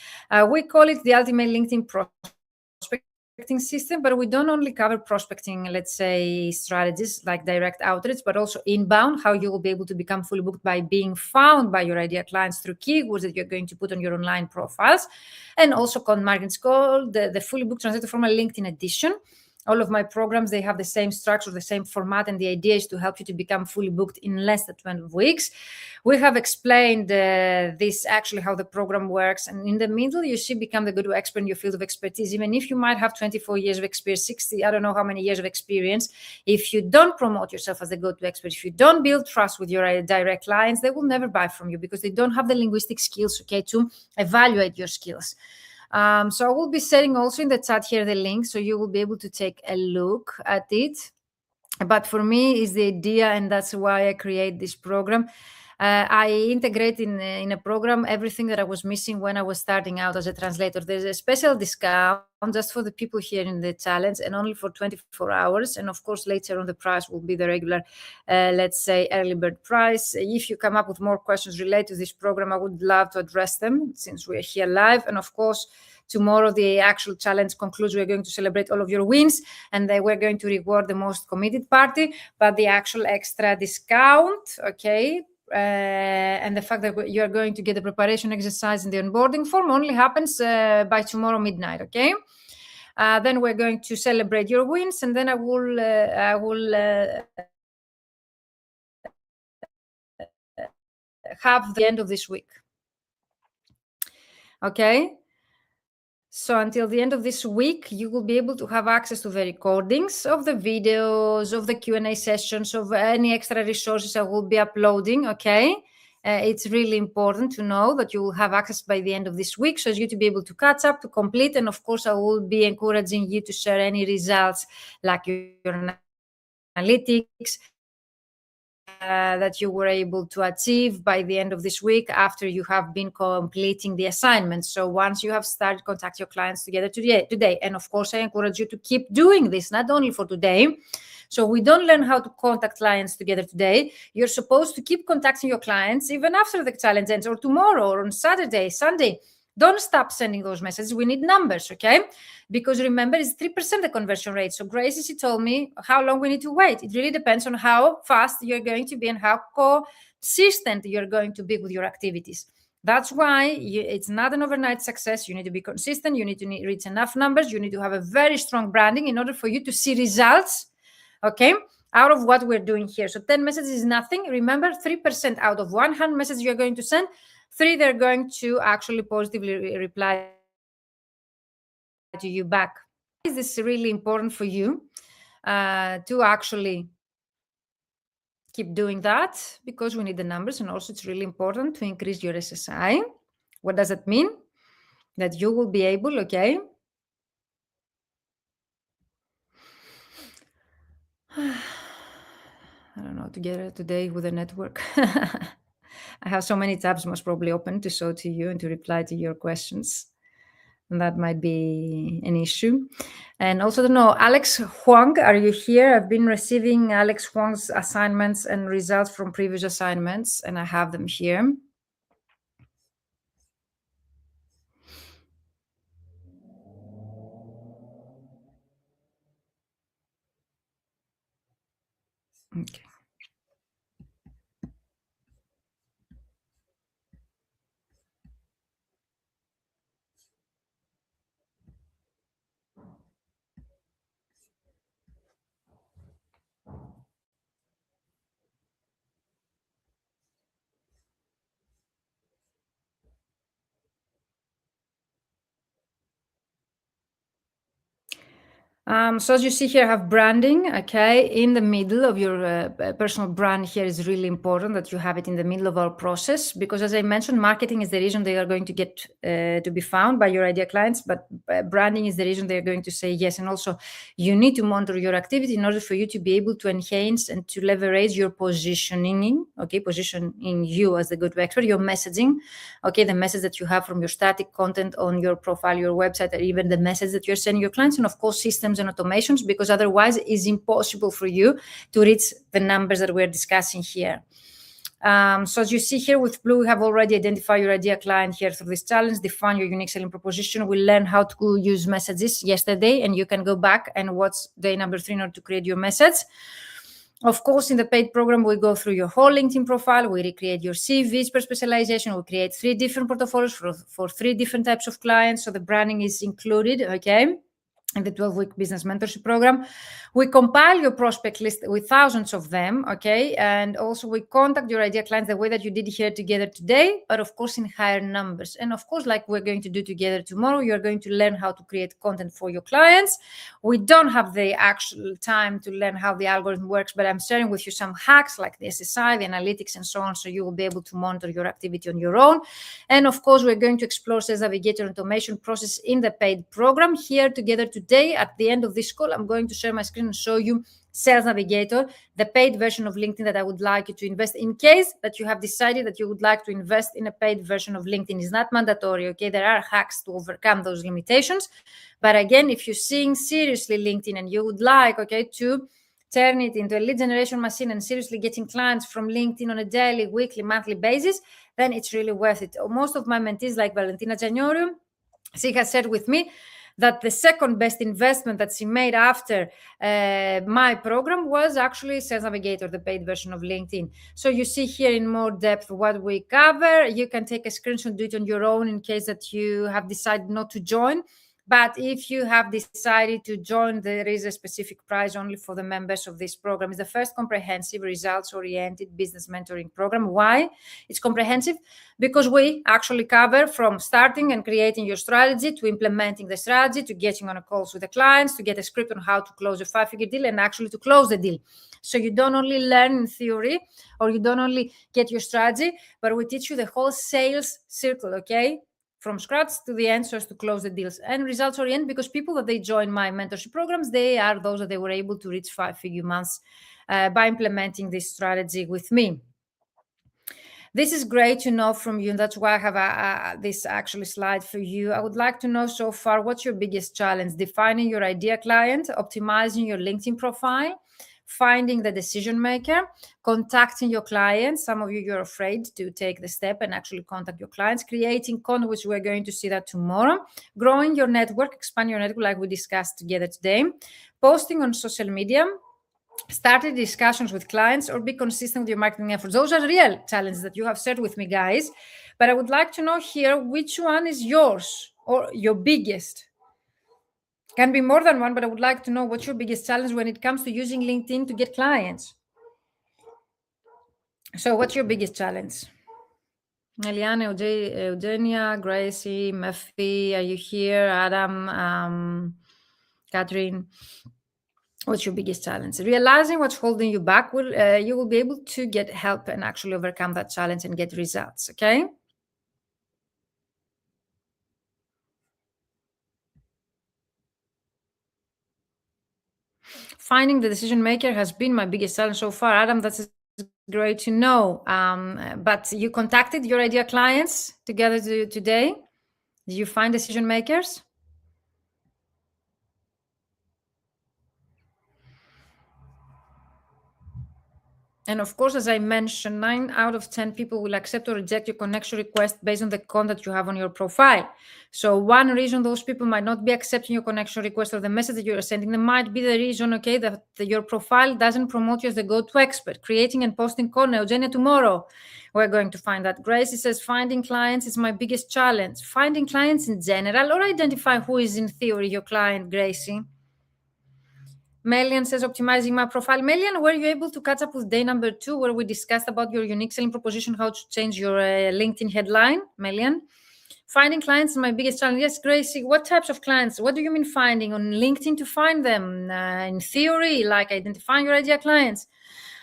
We call it the ultimate LinkedIn prospecting system, but we don't only cover prospecting, let's say, strategies like direct outreach, but also inbound, how you will be able to become fully booked by being found by your ideal clients through keywords that you're going to put on your online profiles, and also content marketing. It's called the fully booked translator from a LinkedIn edition. All of my programs, they have the same structure, the same format, and the idea is to help you to become fully booked in less than 12 weeks. We have explained this actually, how the program works. And in the middle, you see, become the go-to expert in your field of expertise. Even if you might have 24 years of experience, 60, I don't know how many years of experience, if you don't promote yourself as the go-to expert, if you don't build trust with your direct clients, they will never buy from you because they don't have the linguistic skills, okay, to evaluate your skills. So I will be setting also in the chat here the link, so you will be able to take a look at it. But for me, is the idea, and that's why I create this program. I integrate in a program everything that I was missing when I was starting out as a translator. There's a special discount just for the people here in the challenge, and only for 24 hours. And of course, later on, the price will be the regular, let's say, early bird price. If you come up with more questions related to this program, I would love to address them since we're here live. And of course, tomorrow, the actual challenge concludes. We're going to celebrate all of your wins, and we're going to reward the most committed party. But the actual extra discount, okay, and the fact that you're going to get the preparation exercise in the onboarding form only happens by tomorrow midnight, okay? Then we're going to celebrate your wins, and then I will have the end of this week, okay? So until the end of this week, you will be able to have access to the recordings of the videos, of the Q&A sessions, of any extra resources I will be uploading, okay? It's really important to know that you will have access by the end of this week, so as you to be able to catch up, to complete, and of course, I will be encouraging you to share any results like your analytics, that you were able to achieve by the end of this week after you have been completing the assignment. So once you have started, contact your clients together today. And of course, I encourage you to keep doing this, not only for today. So we don't learn how to contact clients together today. You're supposed to keep contacting your clients even after the challenge ends, or tomorrow, or on Saturday, Sunday. Don't stop sending those messages. We need numbers, okay? Because remember, it's 3% the conversion rate. So Gracie, she told me how long we need to wait. It really depends on how fast you're going to be and how consistent you're going to be with your activities. That's why it's not an overnight success. You need to be consistent. You need to reach enough numbers. You need to have a very strong branding in order for you to see results, okay? out of what we're doing here. So 10 messages is nothing. Remember, 3% out of 100 messages you're going to send, 3 they're going to actually positively reply to you back. Is this really important for you to actually keep doing that? Because we need the numbers, and also it's really important to increase your SSI. What does that mean? That you will be able, okay, I don't know, together today with the network. I have so many tabs most probably open to show to you and to reply to your questions. And that might be an issue. And also to know, Alex Huang, are you here? I've been receiving Alex Huang's assignments and results from previous assignments, and I have them here. Okay. So as you see here, I have branding, okay, in the middle of your personal brand here is really important that you have it in the middle of our process, because as I mentioned, marketing is the reason they are going to get to be found by your ideal clients, but branding is the reason they're going to say yes. And also you need to monitor your activity in order for you to be able to enhance and to leverage your positioning, okay, positioning you as the go-to expert, your messaging, okay, the message that you have from your static content on your profile, your website, or even the message that you're sending your clients, and of course systems and automations, because otherwise it's impossible for you to reach the numbers that we're discussing here. So as you see here with blue, we have already identified your ideal client here through this challenge, define your unique selling proposition. We learned how to use messages yesterday, and you can go back and watch day number 3 in order to create your message. Of course, in the paid program, we go through your whole LinkedIn profile. We recreate your CVs per specialization. We create 3 different portfolios for 3 different types of clients. So the branding is included, okay, in the 12-week business mentorship program. We compile your prospect list with thousands of them, okay? And also we contact your ideal clients the way that you did here together today, but of course in higher numbers. And of course, like we're going to do together tomorrow, you're going to learn how to create content for your clients. We don't have the actual time to learn how the algorithm works, but I'm sharing with you some hacks like the SSI, the analytics, and so on, so you will be able to monitor your activity on your own. And of course, we're going to explore Sales Navigator automation process in the paid program here together today. At the end of this call, I'm going to share my screen and show you Sales Navigator, the paid version of LinkedIn that I would like you to invest in case that you have decided that you would like to invest in a paid version of LinkedIn. It's not mandatory, okay? There are hacks to overcome those limitations. But again, if you're seeing seriously LinkedIn and you would like, okay, to turn it into a lead generation machine and seriously getting clients from LinkedIn on a daily, weekly, monthly basis, then it's really worth it. Most of my mentees, like Valentina Giagnorio, she has shared with me that the second best investment that she made after my program was actually Sales Navigator, the paid version of LinkedIn. So you see here in more depth what we cover. You can take a screenshot, do it on your own in case that you have decided not to join. But if you have decided to join, there is a specific price only for the members of this program. It's the first comprehensive results-oriented business mentoring program. Why? It's comprehensive because we actually cover from starting and creating your strategy to implementing the strategy to getting on a calls with the clients, to get a script on how to close a 5-figure deal and actually to close the deal. So you don't only learn in theory or you don't only get your strategy, but we teach you the whole sales circle, okay? From scratch to the end so as to close the deals. And results oriented because people that they join my mentorship programs, they are those that they were able to reach 5-figure months by implementing this strategy with me. This is great to know from you, and that's why I have this actually slide for you. I would like to know so far, what's your biggest challenge? Defining your ideal client, optimizing your LinkedIn profile, finding the decision maker, contacting your clients. Some of you're afraid to take the step and actually contact your clients, creating content, which we're going to see that tomorrow, growing your network, expand your network like we discussed together today, posting on social media, started discussions with clients, or be consistent with your marketing efforts. Those are real challenges that you have shared with me, guys. But I would like to know here which one is yours or your biggest. Can be more than one, but I would like to know what's your biggest challenge when it comes to using LinkedIn to get clients. So what's your biggest challenge? Eliane, Eugenia, Gracie, Murphy, are you here? Adam, Catherine, what's your biggest challenge? Realizing what's holding you back, you will be able to get help and actually overcome that challenge and get results, okay? Finding the decision maker has been my biggest challenge so far. Adam, that's great to know. But you contacted your ideal clients together today? Did you find decision makers? And of course, as I mentioned, 9 out of 10 people will accept or reject your connection request based on the content you have on your profile. So one reason those people might not be accepting your connection request or the message that you're sending them might be the reason, okay, that your profile doesn't promote you as the go-to expert. Creating and posting content. Eugenia, tomorrow we're going to find that. Gracie says, finding clients is my biggest challenge. Finding clients in general, or identify who is in theory your client, Gracie? Melian says, optimizing my profile. Melian, were you able to catch up with day number 2 where we discussed about your unique selling proposition, how to change your LinkedIn headline? Melian, finding clients is my biggest challenge. Yes, Gracie, what types of clients? What do you mean finding on LinkedIn to find them? In theory, like identifying your ideal clients.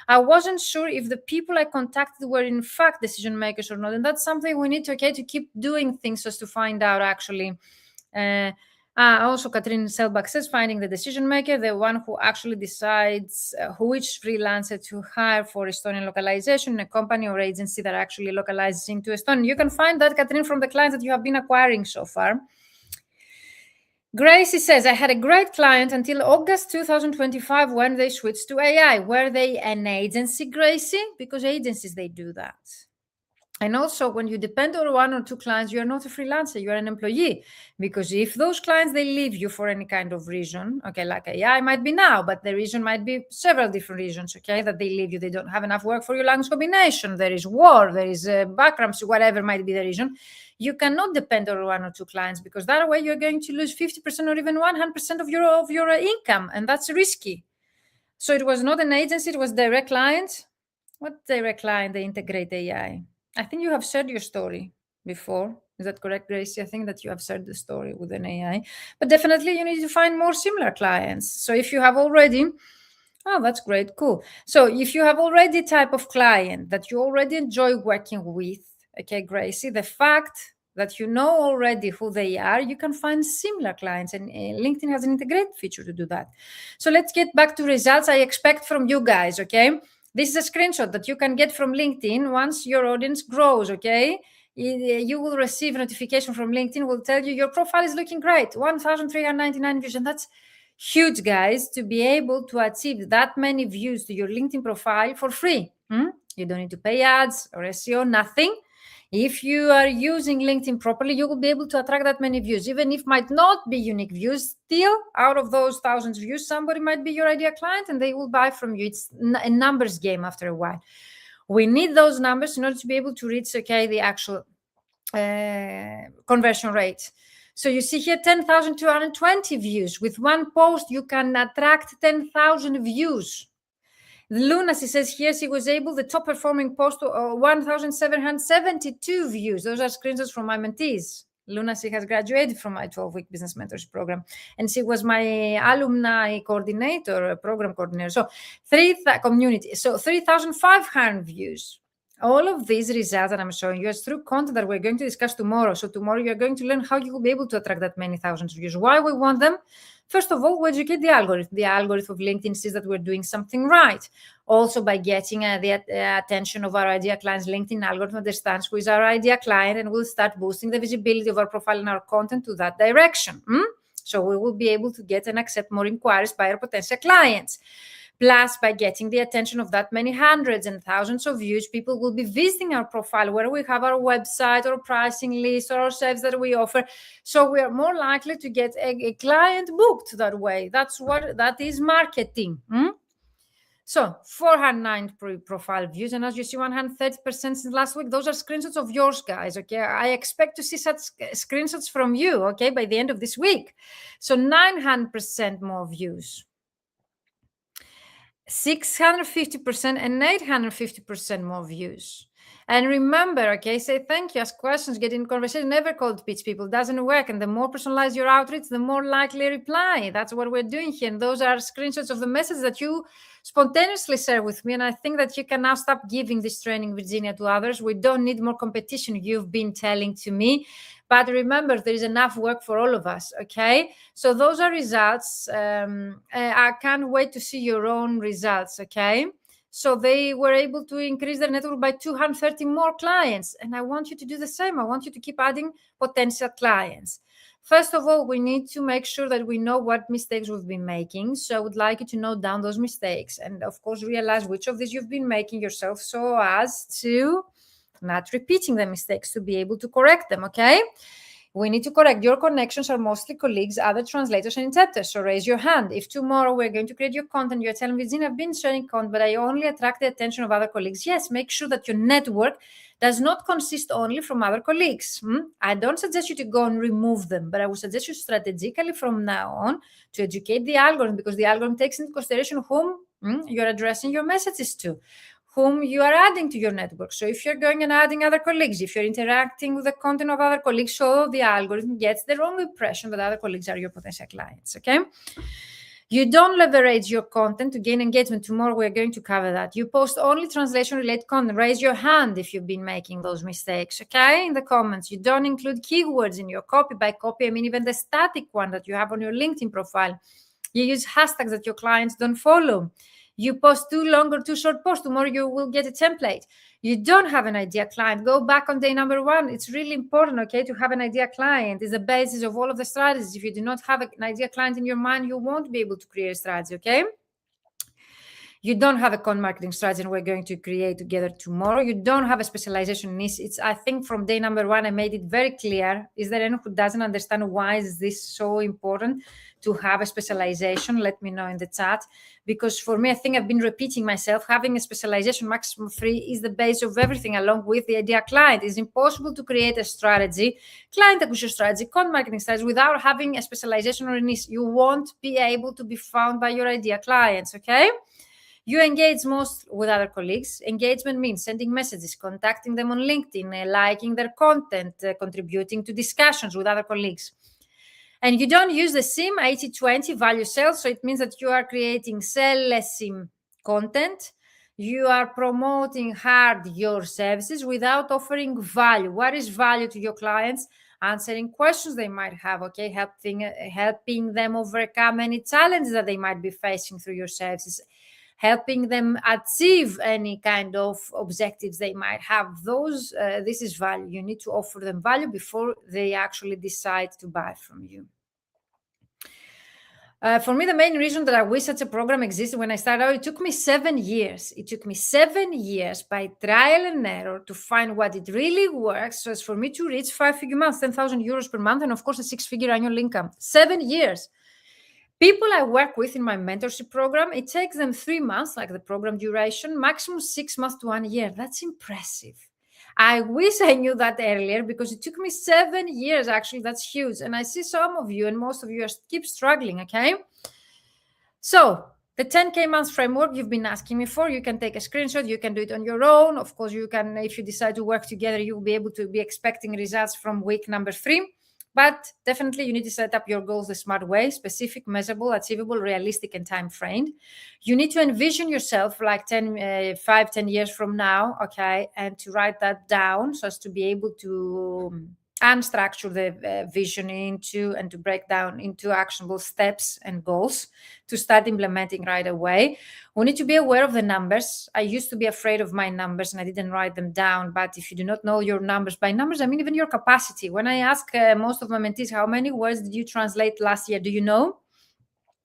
I wasn't sure if the people I contacted were in fact decision makers or not. And that's something we need to keep doing things just to find out actually. Also, Katrin Selbach says, finding the decision maker, the one who actually decides which freelancer to hire for Estonian localization in a company or agency that actually localizes into Estonian. You can find that, Katrin, from the clients that you have been acquiring so far. Gracie says, I had a great client until August 2025 when they switched to AI. Were they an agency, Gracie? Because agencies, they do that. And also, when you depend on 1 or 2 clients, you're not a freelancer, you're an employee. Because if those clients, they leave you for any kind of reason, okay, like AI might be now, but the reason might be several different reasons, okay, that they leave you. They don't have enough work for your language combination. There is war, there is bankruptcy, whatever might be the reason. You cannot depend on 1 or 2 clients because that way you're going to lose 50% or even 100% of your income. And that's risky. So it was not an agency, it was direct client. What direct client? They integrate AI. I think you have shared your story before. Is that correct, Gracie? I think that you have shared the story with an AI. But definitely you need to find more similar clients. So if you have already, oh, that's great, cool. So if you have already type of client that you already enjoy working with, okay, Gracie, the fact that you know already who they are, you can find similar clients. And LinkedIn has an integrated feature to do that. So let's get back to results I expect from you guys, okay? This is a screenshot that you can get from LinkedIn once your audience grows, okay? You will receive a notification from LinkedIn, will tell you your profile is looking great, 1,399 views. And that's huge, guys, to be able to achieve that many views to your LinkedIn profile for free. You don't need to pay ads or SEO, nothing. If you are using LinkedIn properly, you will be able to attract that many views, even if might not be unique views. Still, out of those thousands of views, somebody might be your ideal client and they will buy from you. It's a numbers game after a while. We need those numbers in order to be able to reach, okay, the actual conversion rate. So you see here 10,220 views. With one post, you can attract 10,000 views. Lunacy says here she was able, the top performing post, 1,772 views. Those are screenshots from my mentees. Lunacy has graduated from my 12-week business mentorship program, and she was my alumni coordinator, program coordinator. So 3,500 views. All of these results that I'm showing you is through content that we're going to discuss tomorrow. So tomorrow you're going to learn how you will be able to attract that many thousands of views. Why we want them? First of all, we educate the algorithm. The algorithm of LinkedIn sees that we're doing something right. Also, by getting the attention of our ideal clients, LinkedIn algorithm understands who is our ideal client and will start boosting the visibility of our profile and our content to that direction. So we will be able to get and accept more inquiries by our potential clients. Plus, by getting the attention of that many hundreds and thousands of views, people will be visiting our profile where we have our website or pricing list or our service that we offer. So we are more likely to get a client booked that way. That is marketing. So 409 profile views, and as you see, 130% since last week. Those are screenshots of yours, guys, okay? I expect to see such screenshots from you, okay, by the end of this week. So 900% more views. 650% and 850% more views. And remember, okay, say thank you, ask questions, get in conversation, never cold pitch people. Doesn't work. And the more personalized your outreach, the more likely reply. That's what we're doing here. And those are screenshots of the message that you spontaneously share with me. And I think that you can now stop giving this training, Virginia, to others. We don't need more competition, you've been telling to me. But remember, there is enough work for all of us, okay? So those are results. I can't wait to see your own results, okay? So they were able to increase their network by 230 more clients. And I want you to do the same. I want you to keep adding potential clients. First of all, we need to make sure that we know what mistakes we've been making. So I would like you to note down those mistakes. And of course, realize which of these you've been making yourself so as to not repeating the mistakes, to be able to correct them, okay? We need to correct. Your connections are mostly colleagues, other translators, and interpreters. So raise your hand. If tomorrow we're going to create your content, you're telling Virginia, I've been sharing content, but I only attract the attention of other colleagues. Yes, make sure that your network does not consist only from other colleagues. I don't suggest you to go and remove them, but I would suggest you strategically from now on to educate the algorithm, because the algorithm takes into consideration whom you're addressing your messages to, whom you are adding to your network. So if you're going and adding other colleagues, if you're interacting with the content of other colleagues, so the algorithm gets the wrong impression that other colleagues are your potential clients, okay? You don't leverage your content to gain engagement. Tomorrow we're going to cover that. You post only translation-related content. Raise your hand if you've been making those mistakes, okay? In the comments. You don't include keywords in your copy. By copy, I mean even the static one that you have on your LinkedIn profile. You use hashtags that your clients don't follow. You post too long or too short posts. Tomorrow you will get a template. You don't have an idea client. Go back on day number 1. It's really important, okay, to have an idea client. It's the basis of all of the strategies. If you do not have an idea client in your mind, you won't be able to create a strategy, okay? You don't have a content marketing strategy, and we're going to create together tomorrow. You don't have a specialization niche. It's, I think from day number 1, I made it very clear. Is there anyone who doesn't understand why is this so important to have a specialization? Let me know in the chat. Because for me, I think I've been repeating myself. Having a specialization maximum 3 is the base of everything, along with the idea client. It's impossible to create a strategy, client acquisition strategy, content marketing strategy, without having a specialization or a niche. You won't be able to be found by your idea clients, okay? You engage most with other colleagues. Engagement means sending messages, contacting them on LinkedIn, liking their content, contributing to discussions with other colleagues. And you don't use the SIM 80-20 value sales. So it means that you are creating sell-less SIM content. You are promoting hard your services without offering value. What is value to your clients? Answering questions they might have, okay? Helping them overcome any challenges that they might be facing through your services. Helping them achieve any kind of objectives they might have. Those, this is value. You need to offer them value before they actually decide to buy from you. For me, the main reason that I wish such a program existed when I started out, it took me 7 years. It took me 7 years by trial and error to find what it really works. So as for me to reach 5-figure months, 10,000 euros per month, and of course a 6-figure annual income. 7 years. People I work with in my mentorship program, it takes them 3 months, like the program duration, maximum 6 months to 1 year. That's impressive. I wish I knew that earlier, because it took me 7 years. Actually, that's huge. And I see some of you and most of you keep struggling, okay? So the 10K months framework you've been asking me for, you can take a screenshot. You can do it on your own. Of course, you can, if you decide to work together, you'll be able to be expecting results from week number 3. But definitely you need to set up your goals the smart way: specific, measurable, achievable, realistic, and time framed. You need to envision yourself like 5-10 years from now, okay, and to write that down so as to be able to unstructure the vision into, and to break down into actionable steps and goals to start implementing right away. We need to be aware of the numbers. I used to be afraid of my numbers and I didn't write them down. But if you do not know your numbers, by numbers, I mean even your capacity. When I ask most of my mentees, how many words did you translate last year? Do you know?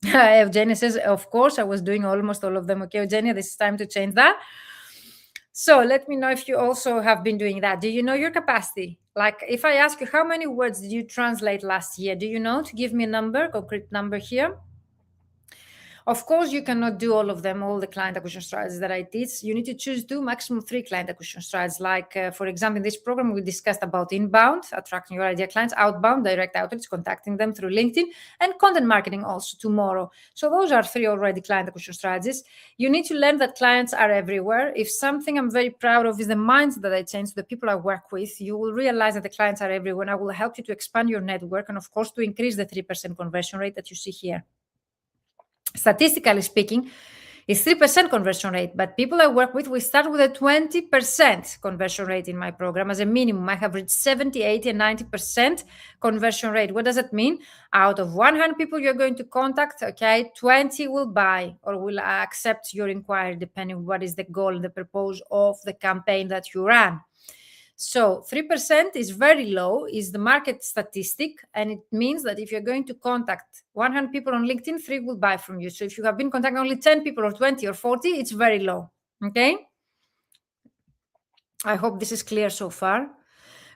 Eugenia says, of course, I was doing almost all of them. Okay, Eugenia, this is time to change that. So let me know if you also have been doing that. Do you know your capacity? Like if I ask you, how many words did you translate last year? Do you know? To give me a number, concrete number here. Of course, you cannot do all of them, all the client acquisition strategies that I teach. You need to choose 2, maximum 3 client acquisition strategies. Like, for example, in this program, we discussed about inbound, attracting your ideal clients, outbound, direct outreach, contacting them through LinkedIn, and content marketing also tomorrow. So those are 3 already client acquisition strategies. You need to learn that clients are everywhere. If something I'm very proud of is the mindset that I changed, the people I work with, you will realize that the clients are everywhere. And I will help you to expand your network and, of course, to increase the 3% conversion rate that you see here. Statistically speaking, it's 3% conversion rate, but people I work with, we start with a 20% conversion rate in my program as a minimum. I have reached 70, 80, and 90% conversion rate. What does that mean? Out of 100 people you're going to contact, okay, 20 will buy or will accept your inquiry, depending on what is the goal and the purpose of the campaign that you run. So 3% is very low, is the market statistic, and it means that if you're going to contact 100 people on LinkedIn, 3 will buy from you. So if you have been contacting only 10 people or 20 or 40, it's very low, okay? I hope this is clear so far.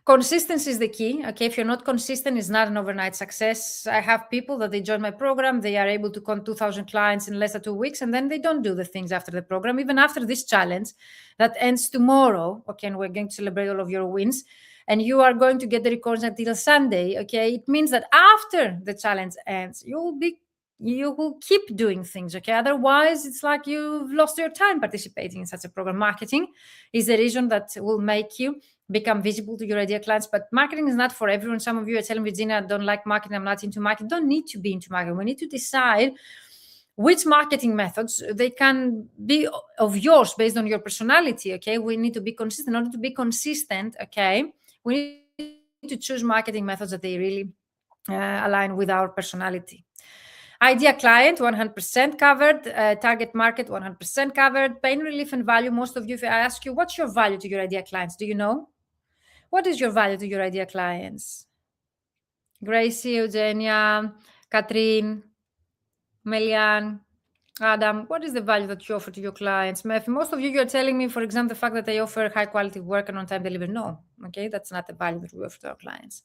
Consistency is the key, okay? If you're not consistent, it's not an overnight success. I have people that they join my program, they are able to con 2,000 clients in less than 2 weeks, and then they don't do the things after the program, even after this challenge that ends tomorrow, okay? And we're going to celebrate all of your wins, and you are going to get the records until Sunday, okay? It means that after the challenge ends, you will keep doing things, okay? Otherwise, it's like you've lost your time participating in such a program. Marketing is the reason that will make you become visible to your ideal clients. But marketing is not for everyone. Some of you are telling Virginia, I don't like marketing, I'm not into marketing. Don't need to be into marketing. We need to decide which marketing methods they can be of yours based on your personality, okay? We need to be consistent. In order to be consistent, okay, we need to choose marketing methods that they really align with our personality. Idea client, 100% covered. Target market, 100% covered. Pain relief and value. Most of you, if I ask you, what's your value to your idea clients? Do you know? What is your value to your idea clients? Gracie, Eugenia, Katrin, Melian, Adam, what is the value that you offer to your clients? Most of you, you're telling me, for example, the fact that they offer high quality work and on-time delivery. No, okay, that's not the value that we offer to our clients.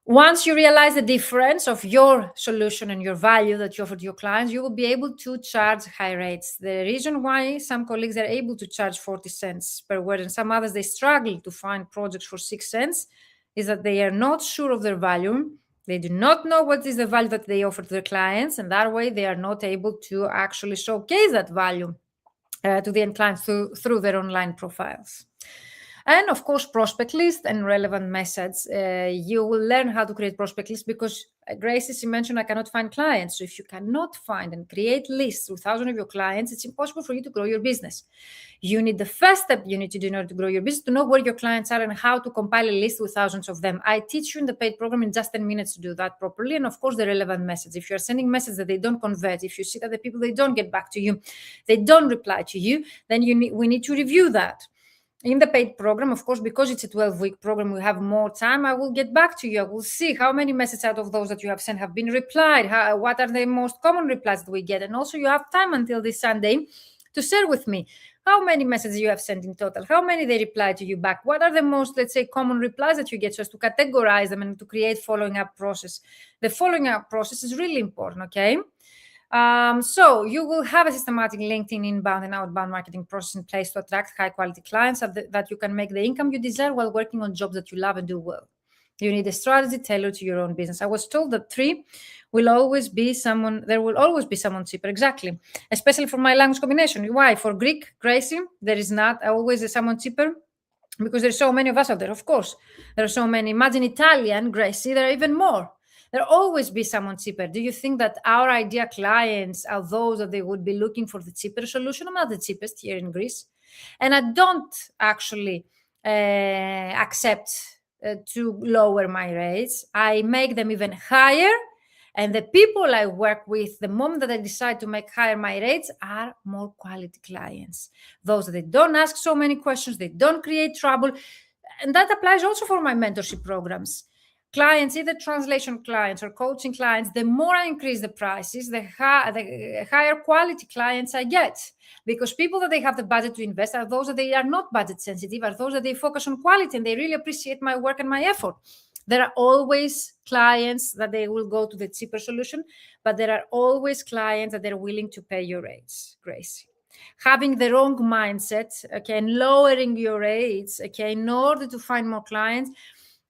Once you realize the difference of your solution and your value that you offer to your clients, you will be able to charge high rates. The reason why some colleagues are able to charge 40 cents per word and some others, they struggle to find projects for 6 cents is that they are not sure of their value. They do not know what is the value that they offer to their clients, and that way they are not able to actually showcase that value to the end clients through their online profiles. And of course, prospect list and relevant message. You will learn how to create prospect lists because Gracie, she mentioned I cannot find clients. So if you cannot find and create lists with thousands of your clients, it's impossible for you to grow your business. You need the first step you need to do in order to grow your business to know where your clients are and how to compile a list with thousands of them. I teach you in the paid program in just 10 minutes to do that properly. And of course, the relevant message. If you're sending messages that they don't convert, if you see that the people, they don't get back to you, they don't reply to you, then we need to review that. In the paid program, of course, because it's a 12-week program, we have more time. I will get back to you. I will see how many messages out of those that you have sent have been replied. What are the most common replies that we get? And also you have time until this Sunday to share with me how many messages you have sent in total, how many they reply to you back, what are the most, let's say, common replies that you get, so as to categorize them and to create following up process. The following up process is really important, okay? So you will have a systematic LinkedIn inbound and outbound marketing process in place to attract high quality clients that you can make the income you desire while working on jobs that you love and do well. You need a strategy tailored to your own business. I was told that there will always be someone cheaper. Exactly. Especially for my language combination. Why? For Greek, Gracie, there is not always someone cheaper because there's so many of us out there. Of course, there are so many. Imagine Italian, Gracie, there are even more. There'll always be someone cheaper. Do you think that our idea clients are those that they would be looking for the cheaper solution? I'm not the cheapest here in Greece. And I don't actually accept to lower my rates. I make them even higher. And the people I work with, the moment that I decide to make higher my rates, are more quality clients. Those that they don't ask so many questions, they don't create trouble. And that applies also for my mentorship programs. Clients, either translation clients or coaching clients, the more I increase the prices, the higher quality clients I get. Because people that they have the budget to invest are those that they are not budget sensitive, are those that they focus on quality and they really appreciate my work and my effort. There are always clients that they will go to the cheaper solution, but there are always clients that they're willing to pay your rates, Gracie. Having the wrong mindset, okay, and lowering your rates, okay, in order to find more clients,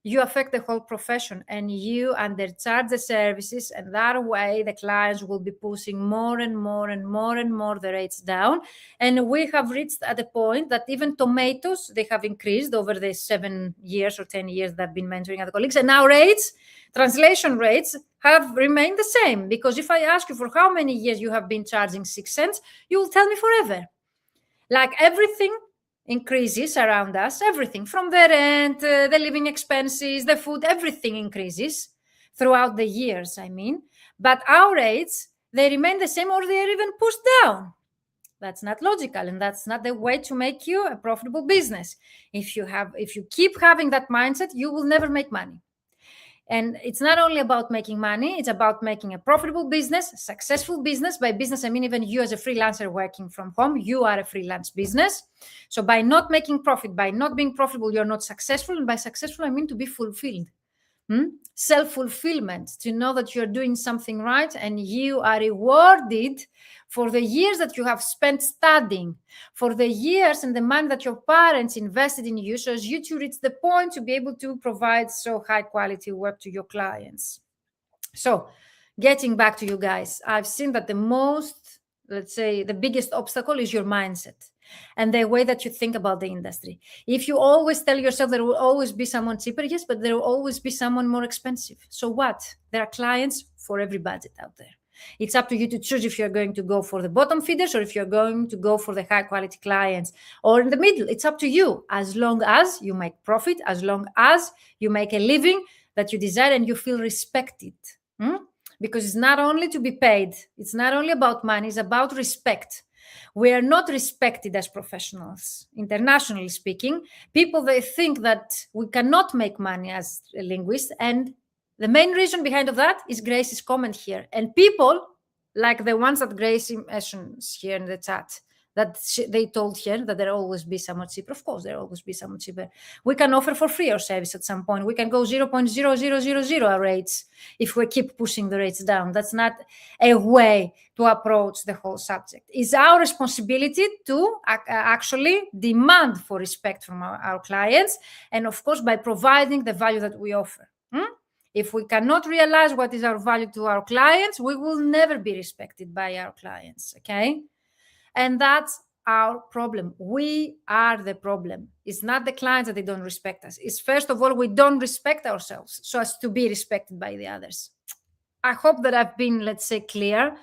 you affect the whole profession and you undercharge the services, and that way the clients will be pushing more and more and more and more the rates down. And we have reached at the point that even tomatoes, they have increased over the 7 years or 10 years that I've been mentoring other colleagues, and now rates, translation rates, have remained the same. Because if I ask you for how many years you have been charging 6 cents, you will tell me forever. Like everything increases around us, everything from the rent, the living expenses, the food, everything increases throughout the years, I mean. But our rates, they remain the same or they're even pushed down. That's not logical, and that's not the way to make you a profitable business. If you keep having that mindset, you will never make money. And it's not only about making money, it's about making a profitable business, a successful business. By business, I mean even you as a freelancer working from home, you are a freelance business. So by not making profit, by not being profitable, you're not successful. And by successful, I mean to be fulfilled. Self-fulfillment, to know that you're doing something right and you are rewarded for the years that you have spent studying, for the years and the money that your parents invested in you, so as you to reach the point to be able to provide so high quality work to your clients. So getting back to you guys, I've seen that the most, let's say, the biggest obstacle is your mindset and the way that you think about the industry. If you always tell yourself there will always be someone cheaper, yes, but there will always be someone more expensive. So what? There are clients for every budget out there. It's up to you to choose if you're going to go for the bottom feeders or if you're going to go for the high quality clients or in the middle. It's up to you, as long as you make profit, as long as you make a living that you desire and you feel respected. Because it's not only to be paid, it's not only about money, it's about respect. We are not respected as professionals, internationally speaking. People, they think that we cannot make money as a linguist, and the main reason behind of that is Gracie's comment here. And people like the ones that Gracie mentions here in the chat, that they told here that there will always be someone cheaper. Of course, there will always be someone cheaper. We can offer for free our service at some point. We can go 0.0000 our rates if we keep pushing the rates down. That's not a way to approach the whole subject. It's our responsibility to actually demand for respect from our clients, and of course, by providing the value that we offer. If we cannot realize what is our value to our clients, we will never be respected by our clients, okay? And that's our problem. We are the problem. It's not the clients that they don't respect us. It's first of all, we don't respect ourselves so as to be respected by the others. I hope that I've been, let's say, clear.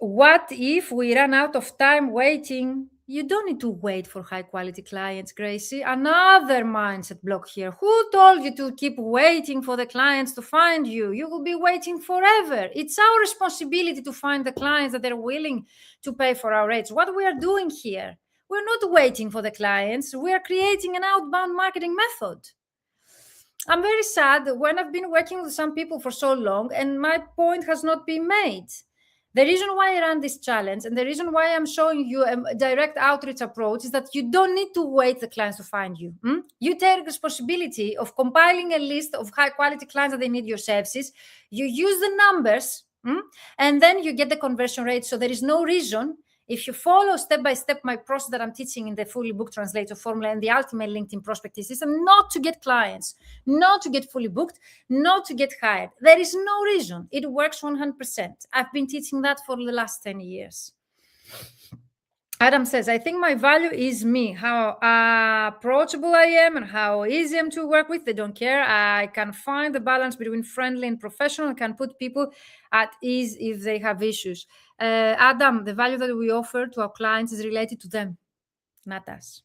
What if we run out of time waiting? You don't need to wait for high quality clients, Gracie. Another mindset block here. Who told you to keep waiting for the clients to find you? You will be waiting forever. It's our responsibility to find the clients that are willing to pay for our rates. What we are doing here, we're not waiting for the clients. We are creating an outbound marketing method. I'm very sad when I've been working with some people for so long and my point has not been made. The reason why I run this challenge and the reason why I'm showing you a direct outreach approach is that you don't need to wait the clients to find you. You take responsibility of compiling a list of high quality clients that they need your services. You use the numbers and then you get the conversion rate. So there is no reason, if you follow step by step my process that I'm teaching in the Fully Booked Translator Formula and the Ultimate LinkedIn Prospecting System, not to get clients, not to get fully booked, not to get hired. There is no reason. It works 100%. I've been teaching that for the last 10 years. Adam says, I think my value is me, how approachable I am and how easy I am to work with. They don't care. I can find the balance between friendly and professional. I can put people at ease if they have issues. Adam, the value that we offer to our clients is related to them, not us.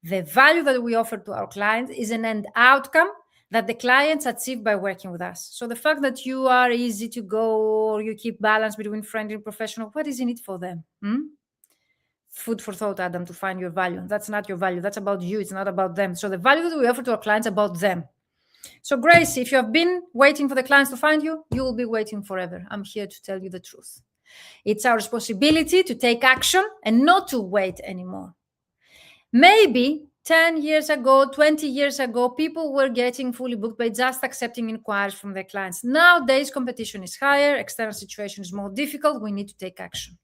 The value that we offer to our clients is an end outcome that the clients achieve by working with us. So the fact that you are easy to go or you keep balance between friendly and professional, what is in it for them? Food for thought, Adam, to find your value. That's not your value. That's about you. It's not about them. So the value that we offer to our clients is about them. So Gracie, if you have been waiting for the clients to find you, you will be waiting forever. I'm here to tell you the truth. It's our responsibility to take action and not to wait anymore. Maybe 10 years ago, 20 years ago, people were getting fully booked by just accepting inquiries from their clients. Nowadays, competition is higher, external situation is more difficult. We need to take action.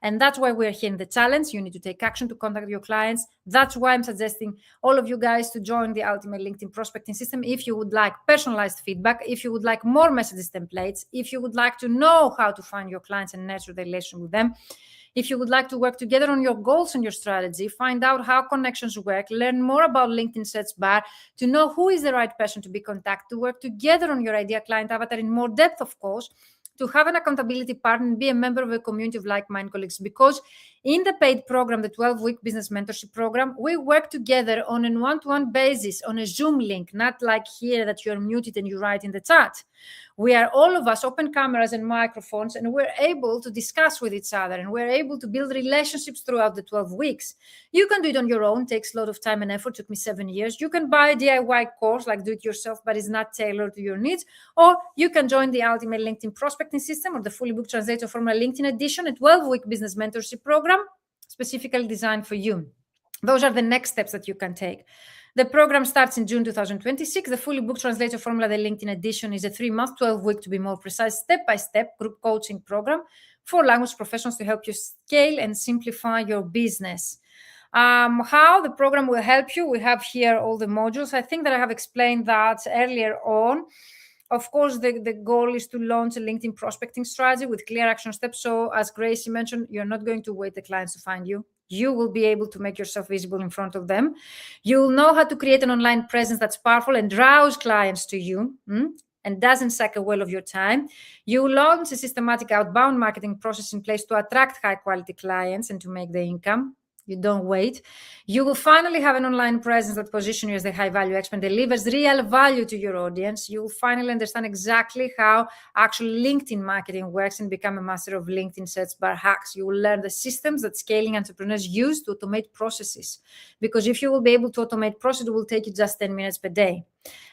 And that's why we're here in the challenge. You need to take action to contact your clients. That's why I'm suggesting all of you guys to join the Ultimate LinkedIn Prospecting System if you would like personalized feedback, if you would like more messages templates, if you would like to know how to find your clients and nurture the relation with them. If you would like to work together on your goals and your strategy, find out how connections work, learn more about LinkedIn search bar, to know who is the right person to be contacted, to work together on your ideal client avatar in more depth, of course, to have an accountability partner and be a member of a community of like-minded colleagues. Because in the paid program, the 12-week business mentorship program, we work together on a one-to-one basis on a Zoom link, not like here that you're muted and you write in the chat. We are all of us open cameras and microphones, and we're able to discuss with each other, and we're able to build relationships throughout the 12 weeks. You can do it on your own, takes a lot of time and effort, took me 7 years. You can buy a DIY course, like do it yourself, but it's not tailored to your needs. Or you can join the Ultimate LinkedIn Prospecting System or the Fully Booked Translator Formula LinkedIn Edition, a 12-week business mentorship program specifically designed for you. Those are the next steps that you can take. The program starts in June 2026. The Fully Booked Translator Formula, the LinkedIn Edition, is a 3-month, 12-week, to be more precise, step-by-step group coaching program for language professionals to help you scale and simplify your business. How the program will help you, we have here all the modules. I think that I have explained that earlier on. Of course, the goal is to launch a LinkedIn prospecting strategy with clear action steps. So as Gracie mentioned, you're not going to wait the clients to find you. You will be able to make yourself visible in front of them. You'll know how to create an online presence that's powerful and draws clients to you and doesn't suck a well of your time. You launch a systematic outbound marketing process in place to attract high-quality clients and to make the income. You don't wait. You will finally have an online presence that positions you as the high-value expert, delivers real value to your audience. You will finally understand exactly how actually LinkedIn marketing works and become a master of LinkedIn search bar hacks. You will learn the systems that scaling entrepreneurs use to automate processes. Because if you will be able to automate processes, it will take you just 10 minutes per day.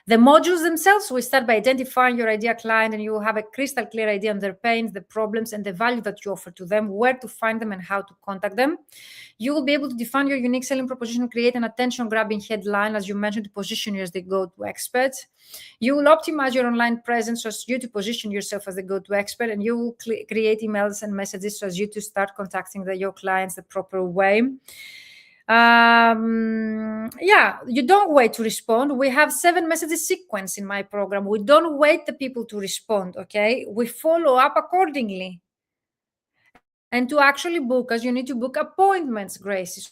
The modules themselves, we start by identifying your ideal client, and you will have a crystal clear idea on their pains, the problems, and the value that you offer to them, where to find them, and how to contact them. You will be able to define your unique selling proposition, create an attention-grabbing headline, as you mentioned, to position you as the go-to expert. You will optimize your online presence so as you to position yourself as the go-to expert, and you will create emails and messages so as you to start contacting your clients the proper way. You don't wait to respond. We have 7 messages sequence in my program. We don't wait the people to respond, okay? We follow up accordingly. And to actually book us, you need to book appointments, Grace.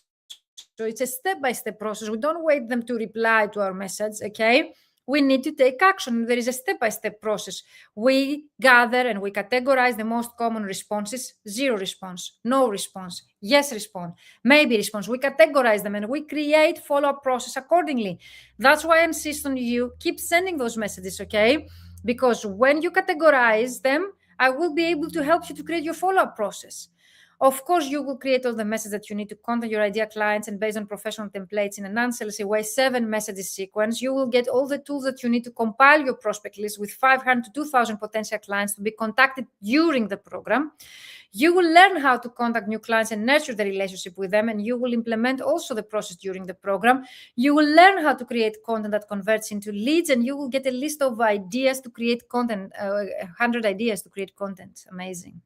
So it's a step-by-step process. We don't wait them to reply to our message, okay? We need to take action. There is a step-by-step process. We gather and we categorize the most common responses: 0 response, no response, yes response, maybe response. We categorize them and we create follow-up process accordingly. That's why I insist on you keep sending those messages, okay? Because when you categorize them, I will be able to help you to create your follow-up process. Of course, you will create all the messages that you need to contact your ideal clients, and based on professional templates in a non-salesy way, 7 messages sequence, you will get all the tools that you need to compile your prospect list with 500 to 2,000 potential clients to be contacted during the program. You will learn how to contact new clients and nurture the relationship with them, and you will implement also the process during the program. You will learn how to create content that converts into leads, and you will get a list of ideas to create content, 100 ideas to create content. Amazing.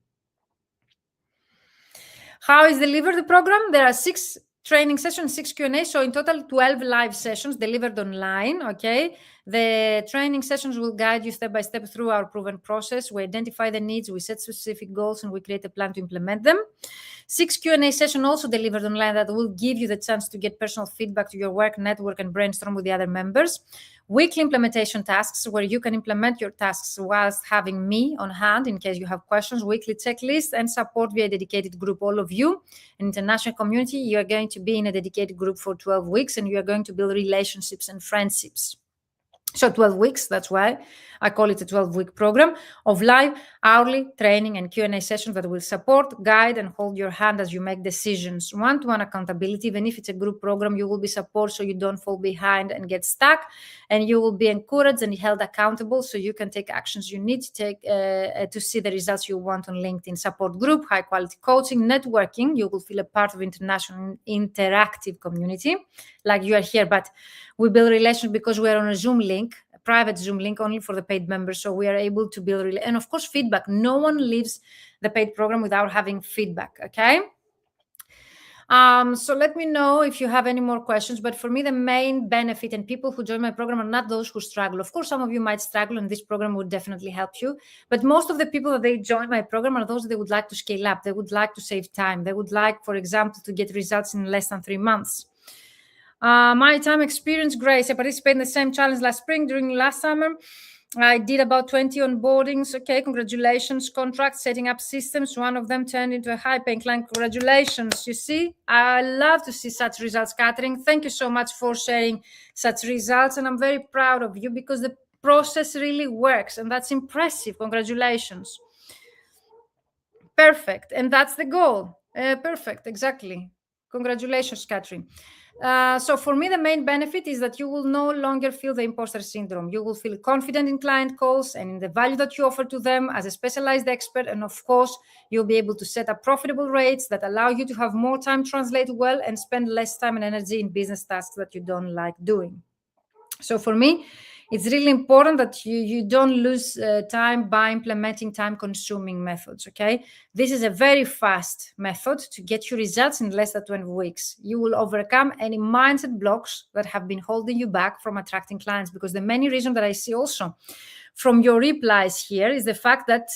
How is delivered the program? There are 6 training sessions, 6 Q&A. So in total, 12 live sessions delivered online, okay? The training sessions will guide you step by step through our proven process. We identify the needs, we set specific goals, and we create a plan to implement them. 6 Q&A session also delivered online that will give you the chance to get personal feedback to your work, network, and brainstorm with the other members. Weekly implementation tasks where you can implement your tasks whilst having me on hand in case you have questions. Weekly checklist and support via a dedicated group. All of you, an international community, you are going to be in a dedicated group for 12 weeks and you are going to build relationships and friendships. So 12 weeks, that's why I call it a 12-week program of live, hourly training and Q&A sessions that will support, guide, and hold your hand as you make decisions. One-to-one accountability, even if it's a group program, you will be supported so you don't fall behind and get stuck, and you will be encouraged and held accountable so you can take actions you need to take to see the results you want on LinkedIn. Support group, high-quality coaching, networking. You will feel a part of international interactive community like you are here, but we build relations because we are on a Zoom link, a private Zoom link only for the paid members. So we are able to build, and of course, feedback. No one leaves the paid program without having feedback, okay? So let me know if you have any more questions. But for me, the main benefit, and people who join my program are not those who struggle. Of course, some of you might struggle, and this program would definitely help you. But most of the people that they join my program are those that would like to scale up. They would like to save time. They would like, for example, to get results in less than 3 months. My time experience, Grace. I participated in the same challenge last spring during last summer. I did about 20 onboardings. Okay, congratulations. Contracts, setting up systems. One of them turned into a high-paying client. Congratulations. You see, I love to see such results, Catherine. Thank you so much for sharing such results. And I'm very proud of you because the process really works. And that's impressive. Congratulations. Perfect. And that's the goal. Perfect. Exactly. Congratulations, Catherine. So for me, the main benefit is that you will no longer feel the imposter syndrome. You will feel confident in client calls and in the value that you offer to them as a specialized expert. And of course, you'll be able to set up profitable rates that allow you to have more time translate well and spend less time and energy in business tasks that you don't like doing. So for me, it's really important that you don't lose time by implementing time-consuming methods, okay? This is a very fast method to get you results in less than 12 weeks. You will overcome any mindset blocks that have been holding you back from attracting clients, because the main reason that I see also from your replies here is the fact that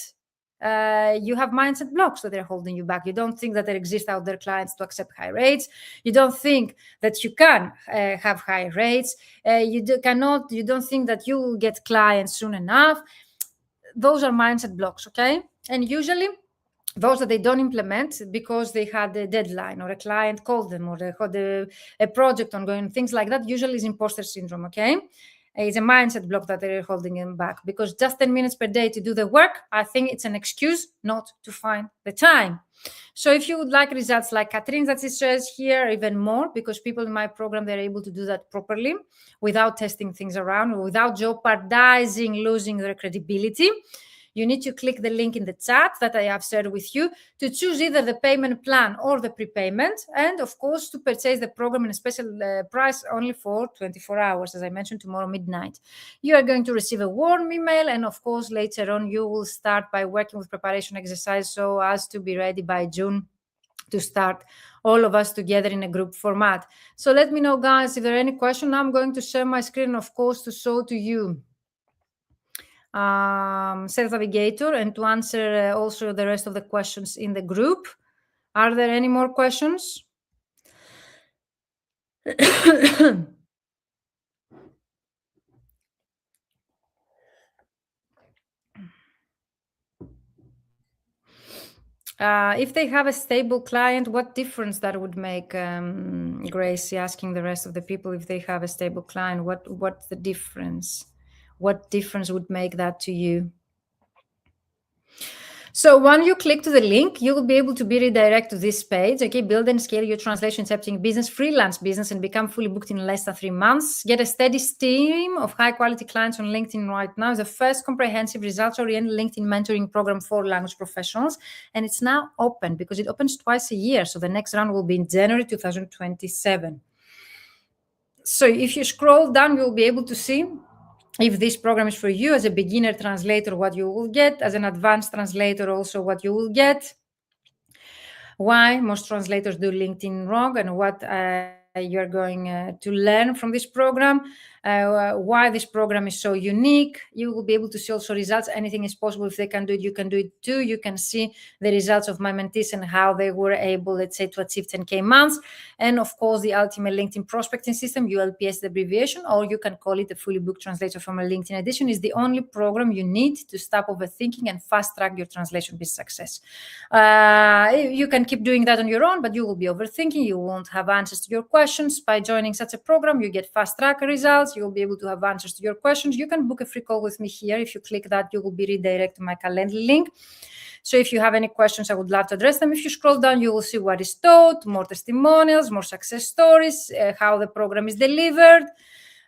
you have mindset blocks that are holding you back. You don't think that there exist out there clients to accept high rates. You don't think that you can have high rates. You don't think that you will get clients soon enough. Those are mindset blocks, okay? And usually those that they don't implement because they had a deadline or a client called them or they had a project ongoing, things like that, usually is imposter syndrome, okay? It's a mindset block that they're holding them back, because just 10 minutes per day to do the work, I think it's an excuse not to find the time. So if you would like results like Catherine that she shares here, even more, because people in my program, they're able to do that properly without testing things around, without jeopardizing losing their credibility. You need to click the link in the chat that I have shared with you to choose either the payment plan or the prepayment, and of course to purchase the program in a special price only for 24 hours, as I mentioned, tomorrow midnight. You are going to receive a warm email, and of course later on you will start by working with preparation exercise so as to be ready by June to start all of us together in a group format. So let me know, guys, if there are any questions. I'm going to share my screen, of course, to show to you Sales Navigator and to answer also the rest of the questions in the group. Are there any more questions? If they have a stable client, what difference that would make? Gracie asking the rest of the people if they have a stable client, what's the difference? What difference would make that to you? So when you click to the link, you will be able to be redirected to this page. Okay, build and scale your translation accepting business, freelance business, and become fully booked in less than 3 months. Get a steady stream of high-quality clients on LinkedIn right now. The first comprehensive results-oriented LinkedIn mentoring program for language professionals, and it's now open because it opens twice a year. So the next round will be in January 2027. So if you scroll down, you'll be able to see if this program is for you as a beginner translator, what you will get, as an advanced translator also what you will get, why most translators do LinkedIn wrong, and what you're going to learn from this program, why this program is so unique. You will be able to see also results. Anything is possible. If they can do it, you can do it too. You can see the results of my mentees and how they were able, let's say, to achieve 10K months. And of course, the ultimate LinkedIn prospecting system, ULPS, the abbreviation, or you can call it a fully booked translator from a LinkedIn edition, is the only program you need to stop overthinking and fast track your translation business success. You can keep doing that on your own, but you will be overthinking. You won't have answers to your questions. By joining such a program, you get fast track results. you'll be able to have answers to your questions. You can book a free call with me here. If you click that, you will be redirected to my Calendly link. So if you have any questions, I would love to address them. If you scroll down, you will see what is taught, more testimonials, more success stories, how the program is delivered.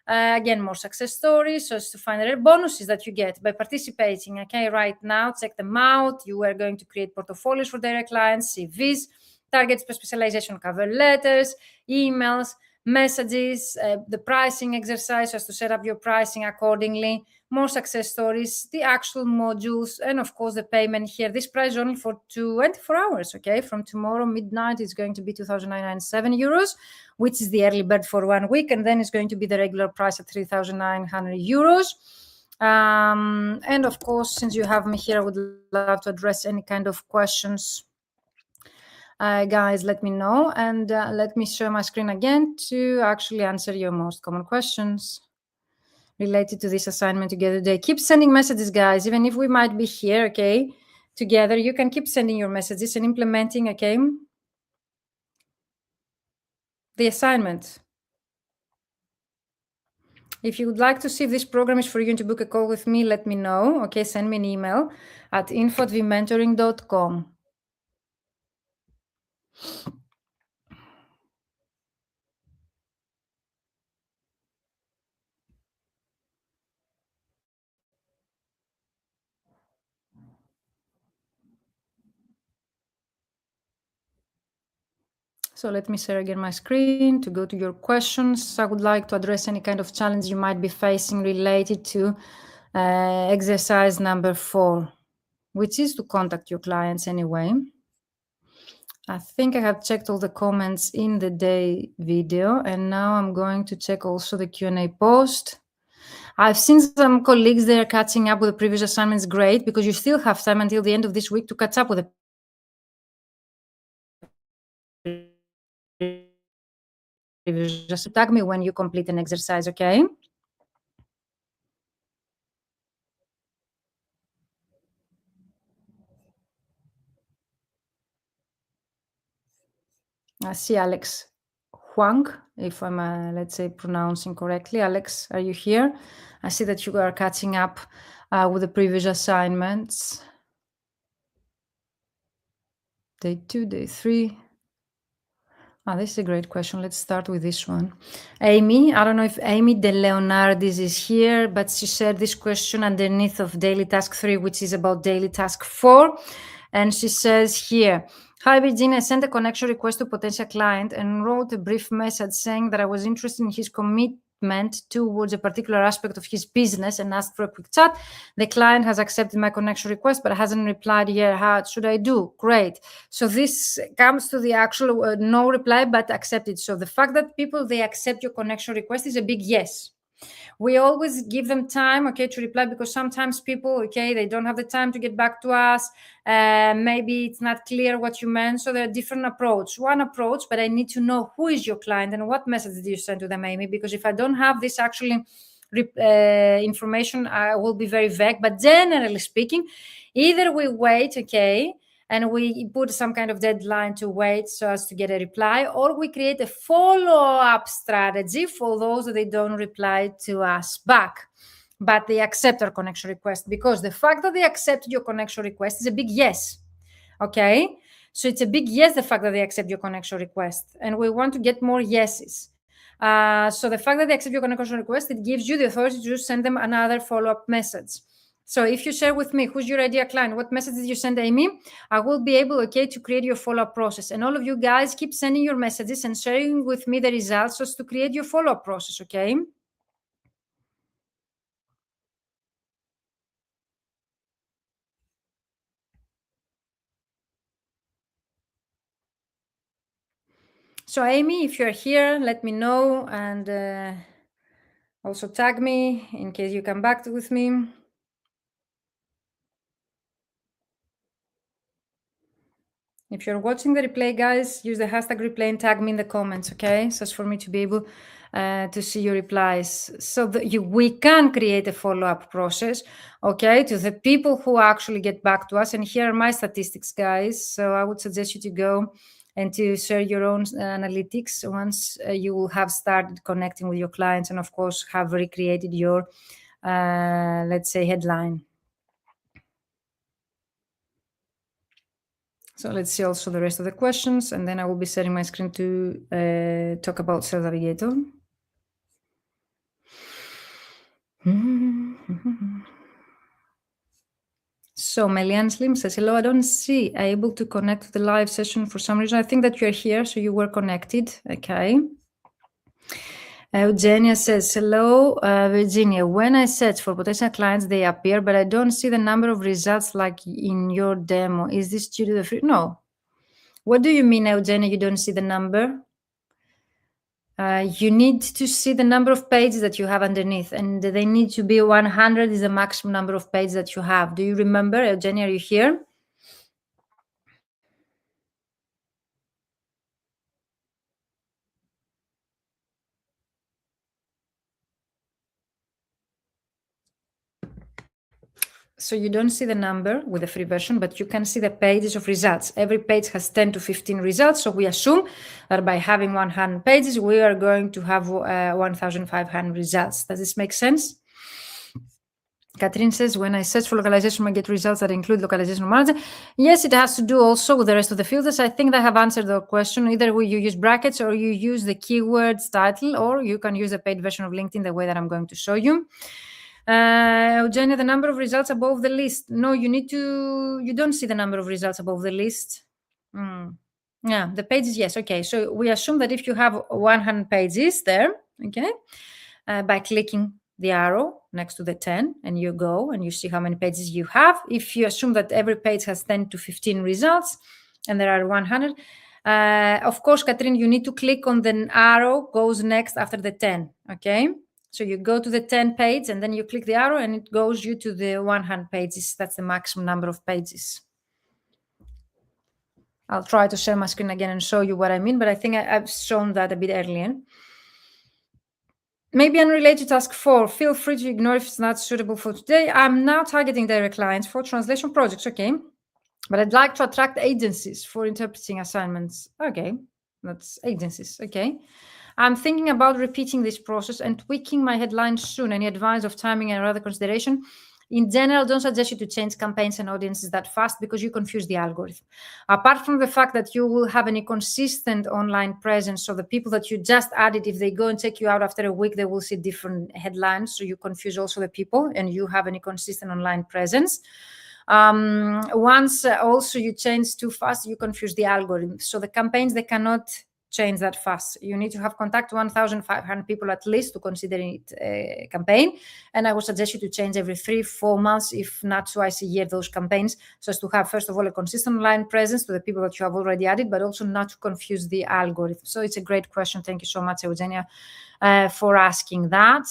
Again, more success stories. So as to find the bonuses that you get by participating. Okay, right now, check them out. You are going to create portfolios for direct clients, CVs, targets per specialization, cover letters, emails, messages, the pricing exercise, so as to set up your pricing accordingly, more success stories, the actual modules, and of course the payment here. This price only for 24 hours, okay? From tomorrow midnight, it's going to be 2,997 euros, which is the early bird for 1 week, and then it's going to be the regular price at 3,900 euros. And of course, since you have me here, I would love to address any kind of questions. Guys, let me know, and let me share my screen again to actually answer your most common questions related to this assignment together today. Keep sending messages, guys, even if we might be here, okay, together. You can keep sending your messages and implementing, okay, the assignment. If you would like to see if this program is for you and to book a call with me, let me know, okay? Send me an email at info@vmentoring.com. So let me share again my screen to go to your questions. I would like to address any kind of challenge you might be facing related to exercise number 4, which is to contact your clients anyway. I think I have checked all the comments in the day video, and now I'm going to check also the Q&A post. I've seen some colleagues there catching up with the previous assignments. Great, because you still have time until the end of this week to catch up with the previous. Just tag me when you complete an exercise, okay? I see Alex Huang, if I'm, let's say, pronouncing correctly. Alex, are you here? I see that you are catching up with the previous assignments. Day 2, day 3. This is a great question. Let's start with this one. Amy, I don't know if Amy De Leonardis is here, but she shared this question underneath of daily task 3, which is about daily task 4. And she says here, hi, Virginia, I sent a connection request to potential client and wrote a brief message saying that I was interested in his commitment towards a particular aspect of his business and asked for a quick chat. The client has accepted my connection request, but hasn't replied yet. How should I do? Great. So this comes to the actual no reply, but accepted. So the fact that people, they accept your connection request is a big yes. We always give them time, okay, to reply, because sometimes people, okay, they don't have the time to get back to us. Maybe it's not clear what you meant. So there are different approach. One approach, but I need to know who is your client and what message did you send to them, Amy, because if I don't have this actually information, I will be very vague. But generally speaking, either we wait, okay, and we put some kind of deadline to wait so as to get a reply, or we create a follow-up strategy for those that they don't reply to us back, but they accept our connection request, because the fact that they accepted your connection request is a big yes, okay? So it's a big yes, the fact that they accept your connection request, and we want to get more yeses. So the fact that they accept your connection request, it gives you the authority to send them another follow-up message. So if you share with me who's your ideal client, what message did you send, Amy, I will be able, okay, to create your follow-up process. And all of you guys keep sending your messages and sharing with me the results so as to create your follow-up process, okay? So Amy, if you're here, let me know, and also tag me in case you come back with me. If you're watching the replay, guys, use the hashtag replay and tag me in the comments, okay? So as for me to be able to see your replies. So that we can create a follow-up process, okay, to the people who actually get back to us. And here are my statistics, guys. So I would suggest you to go and to share your own analytics once you will have started connecting with your clients and, of course, have recreated your, let's say, headline. So let's see also the rest of the questions, and then I will be sharing my screen to talk about Sales Navigator. So Melian Slim says, hello, I don't see able to connect to the live session for some reason. I think that you're here, so you were connected. Okay. Eugenia says, hello, Virginia. When I search for potential clients, they appear, but I don't see the number of results like in your demo. Is this due to the free? No. What do you mean, Eugenia, you don't see the number? You need to see the number of pages that you have underneath, and they need to be 100 is the maximum number of pages that you have. Do you remember, Eugenia, are you here? So you don't see the number with the free version, but you can see the pages of results. Every page has 10 to 15 results. So we assume that by having 100 pages, we are going to have 1,500 results. Does this make sense? Catherine says, when I search for localization, I get results that include localization manager. Yes, it has to do also with the rest of the filters. I think I have answered the question. Either you use brackets or you use the keywords title, or you can use the paid version of LinkedIn the way that I'm going to show you. Eugenia, the number of results above the list. No, you don't see the number of results above the list. Yeah, the pages, yes. Okay, so we assume that if you have 100 pages there, okay, by clicking the arrow next to the 10 and you go and you see how many pages you have. If you assume that every page has 10 to 15 results and there are 100, of course, Catherine, you need to click on the arrow goes next after the 10, okay? So you go to the 10 page and then you click the arrow and it goes you to the 100 pages. That's the maximum number of pages. I'll try to share my screen again and show you what I mean, but I think I've shown that a bit earlier. Maybe unrelated task 4, feel free to ignore if it's not suitable for today. I'm now targeting direct clients for translation projects, okay? But I'd like to attract agencies for interpreting assignments. Okay, that's agencies, okay? I'm thinking about repeating this process and tweaking my headlines soon. Any advice of timing and other consideration? In general, don't suggest you to change campaigns and audiences that fast because you confuse the algorithm. Apart from the fact that you will have any consistent online presence, so the people that you just added, if they go and check you out after a week, they will see different headlines. So you confuse also the people and you have any consistent online presence. Once also you change too fast, you confuse the algorithm. So the campaigns, they cannot change that fast. You need to have contact 1,500 people at least to consider it a campaign. And I would suggest you to change every 3-4 months, if not twice a year, those campaigns, so as to have, first of all, a consistent online presence to the people that you have already added, but also not to confuse the algorithm. So it's a great question. Thank you so much, Eugenia, for asking that.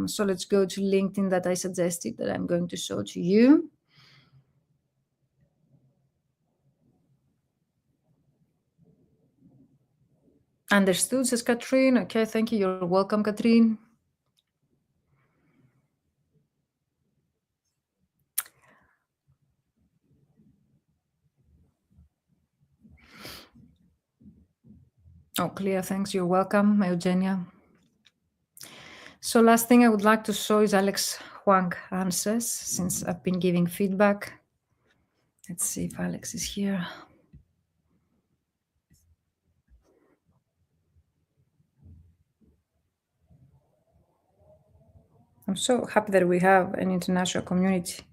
So let's go to LinkedIn that I suggested that I'm going to show to you. Understood, says Catherine. Okay, thank you. You're welcome, Catherine. Oh, clear. Thanks. You're welcome, Eugenia. So last thing I would like to show is Alex Huang answers, since I've been giving feedback. Let's see if Alex is here. I'm so happy that we have an international community.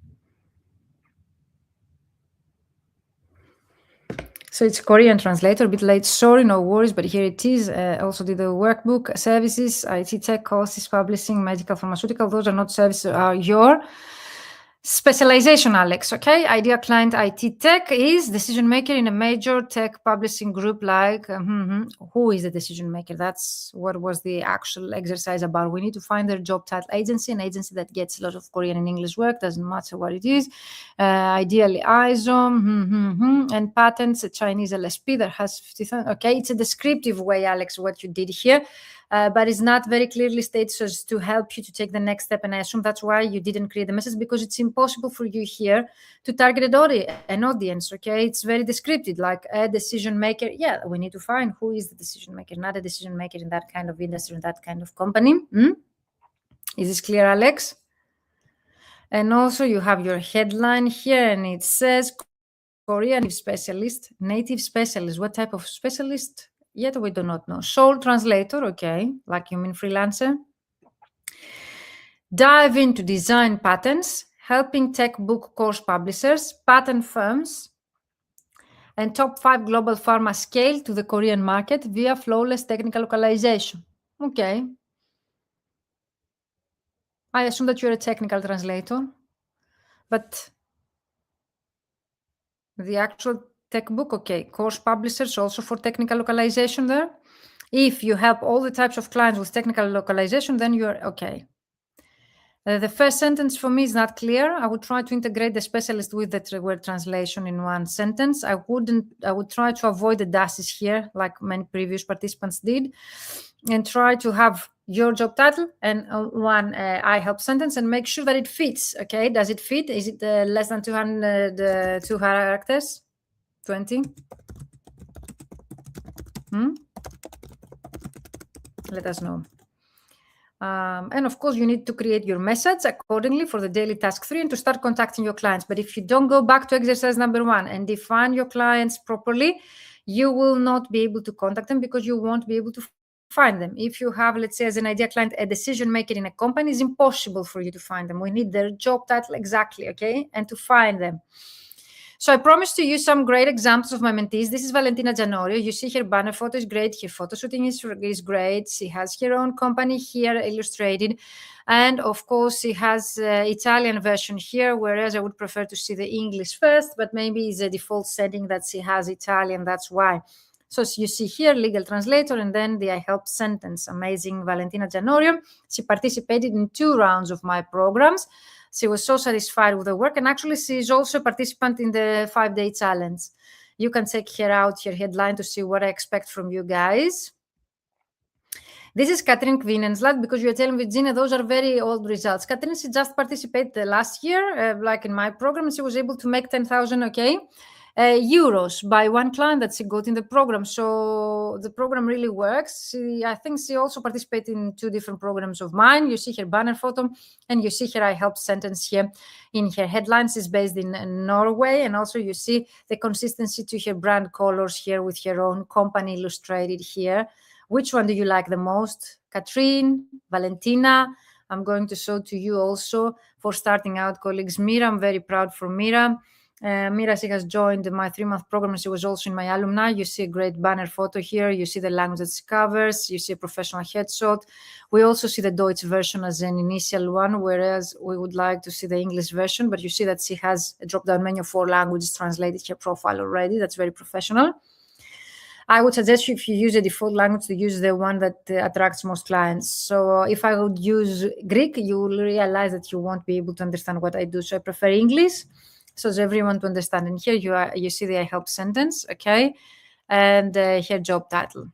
So it's Korean translator, a bit late. Sorry, no worries, but here it is. Also did the workbook, services, IT tech, courses, publishing, medical, pharmaceutical. Those are not services, are your specialization, Alex, okay? Ideal client IT tech is decision maker in a major tech publishing group like, who is the decision maker? That's what was the actual exercise about. We need to find their job title agency, an agency that gets a lot of Korean and English work, doesn't matter what it is. Ideally ISO, and patents, a Chinese LSP that has 50,000. Okay, it's a descriptive way, Alex, what you did here. but it's not very clearly stated so as to help you to take the next step. And I assume that's why you didn't create the message, because it's impossible for you here to target an audience, okay? It's very descriptive, like a decision maker. Yeah, we need to find who is the decision maker, not a decision maker in that kind of industry, in that kind of company. Is this clear, Alex? And also you have your headline here, and it says Korean specialist, native specialist. What type of specialist? Yet we do not know. Sole translator, okay, like you mean freelancer. Dive into design patterns, helping tech book course publishers, patent firms, and top 5 global pharma scale to the Korean market via flawless technical localization. Okay. I assume that you're a technical translator, but the actual tech book, okay, course publishers also for technical localization there. If you help all the types of clients with technical localization, then you're okay. The first sentence for me is not clear. I would try to integrate the specialist with the word translation in one sentence. I would try to avoid the dashes here, like many previous participants did, and try to have your job title and one I help sentence, and make sure that it fits. Okay, does it fit? Is it less than 2 characters? 20? Let us know. And of course, you need to create your message accordingly for the daily task 3 and to start contacting your clients. But if you don't go back to exercise number 1 and define your clients properly, you will not be able to contact them, because you won't be able to find them. If you have, let's say, as an idea client, a decision maker in a company, it's impossible for you to find them. We need their job title exactly, okay, and to find them. So I promised to use some great examples of my mentees. This is Valentina Gianorio. You see her banner photo is great. Her photo shooting is great. She has her own company here, illustrated. And of course, she has Italian version here, whereas I would prefer to see the English first, but maybe it's a default setting that she has Italian, that's why. So you see here, legal translator, and then the I help sentence. Amazing Valentina Gianorio. She participated in 2 rounds of my programs. She was so satisfied with the work, and actually she is also a participant in the 5-day challenge. You can check her out, her headline, to see what I expect from you guys. This is Katrin Kvinenslad, because you're telling Virginia, those are very old results. Katrin, she just participated last year, like in my program. She was able to make 10,000, okay, euros by one client that she got in the program. So the program really works. I think she also participated in 2 different programs of mine. You see her banner photo, and you see her I help sentence here in her headlines. Is based in Norway, and also you see the consistency to her brand colors here with her own company illustrated here. Which one do you like the most? Katrin, Valentina? I'm going to show to you also for starting out colleagues. Mira, I'm very proud for Mira. Mira, she has joined my 3-month program. She was also in my alumni. You see a great banner photo here. You see the language that she covers. You see a professional headshot. We also see the Deutsch version as an initial one, whereas we would like to see the English version. But you see that she has a drop-down menu of 4 languages translated her profile already. That's very professional. I would suggest you, if you use a default language, to use the one that attracts most clients. So if I would use Greek, you will realize that you won't be able to understand what I do. So I prefer English, so as everyone to understand. And here you see the I help sentence, okay, and her job title.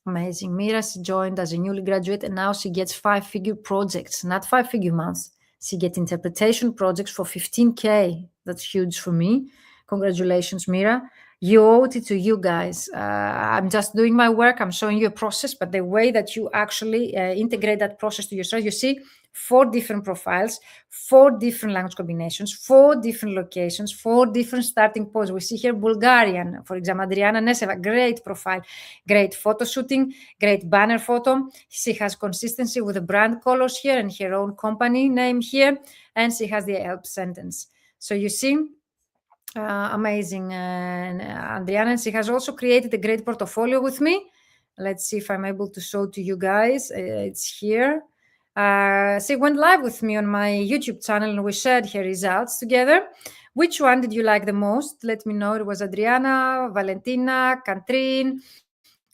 Amazing. Mira, she joined as a newly graduate, and now she gets 5-figure projects, not 5-figure months. She gets interpretation projects for 15K. That's huge for me. Congratulations, Mira. You owe it to you guys. I'm just doing my work. I'm showing you a process, but the way that you actually integrate that process to yourself, you see 4 different profiles, 4 different language combinations, 4 different locations, 4 different starting points. We see here Bulgarian, for example, Adriana Neseva, great profile, great photo shooting, great banner photo. She has consistency with the brand colors here and her own company name here, and she has the help sentence. So you see, amazing. Adriana, she has also created a great portfolio with me. Let's see if I'm able to show to you guys. It's here. She went live with me on my YouTube channel, and we shared her results together. Which one did you like the most? Let me know. It was Adriana, Valentina, Katrin,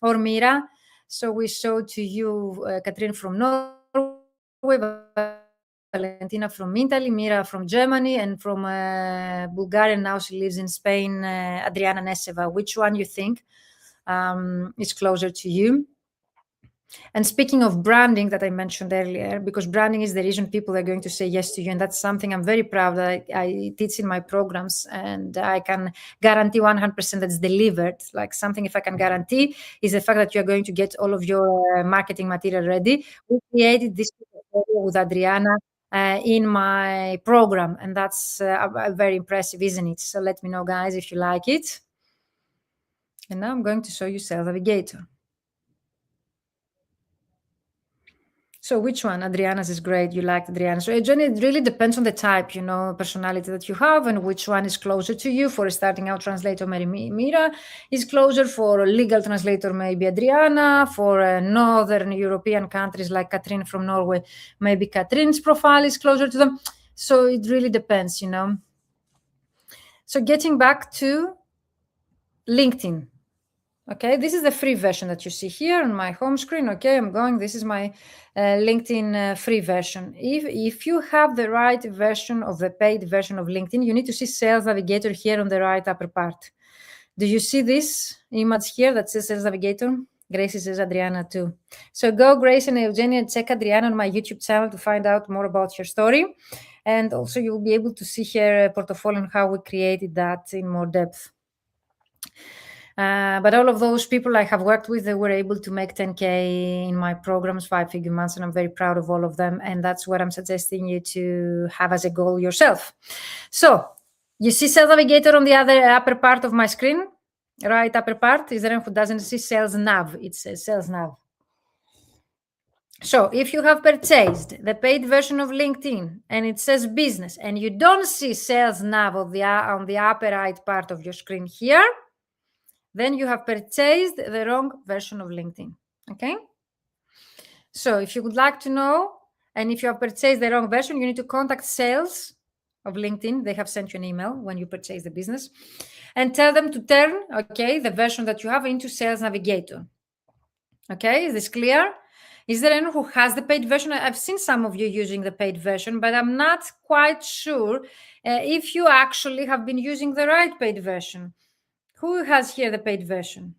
or Mira. So we showed to you Katrin from Norway, Valentina from Italy, Mira from Germany, and from Bulgaria. Now she lives in Spain, Adriana Neseva. Which one you think is closer to you? And speaking of branding that I mentioned earlier, because branding is the reason people are going to say yes to you, and that's something I'm very proud that I teach in my programs, and I can guarantee 100% that's delivered. Like something, if I can guarantee, is the fact that you are going to get all of your marketing material ready. We created this portfolio with Adriana in my program, and that's very impressive, isn't it? So let me know, guys, if you like it. And now I'm going to show you Sales Navigator. So which one? Adriana's is great. You liked Adriana. So it really depends on the type, personality that you have and which one is closer to you. For a starting out translator, maybe Mira is closer. For a legal translator, maybe Adriana. For Northern European countries like Katrin from Norway, maybe Katrin's profile is closer to them. So it really depends, So getting back to LinkedIn. Okay, this is the free version that you see here on my home screen. Okay, this is my LinkedIn free version. If you have the right version of the paid version of LinkedIn, you need to see Sales Navigator here on the right upper part. Do you see this image here that says Sales Navigator? Gracie says Adriana too. So go, Grace and Eugenia, and check Adriana on my YouTube channel to find out more about her story. And also you'll be able to see her portfolio and how we created that in more depth. But all of those people I have worked with, they were able to make 10K in my programs, 5-figure months, and I'm very proud of all of them. And that's what I'm suggesting you to have as a goal yourself. So you see Sales Navigator on the other upper part of my screen, right upper part. Is there anyone who doesn't see Sales Nav? It says Sales Nav. So if you have purchased the paid version of LinkedIn and it says business and you don't see Sales Nav on the upper right part of your screen here, then you have purchased the wrong version of LinkedIn, okay? So if you would like to know, and if you have purchased the wrong version, you need to contact sales of LinkedIn. They have sent you an email when you purchase the business and tell them to turn, okay, the version that you have into Sales Navigator. Okay, is this clear? Is there anyone who has the paid version? I've seen some of you using the paid version, but I'm not quite sure if you actually have been using the right paid version. Who has here the paid version?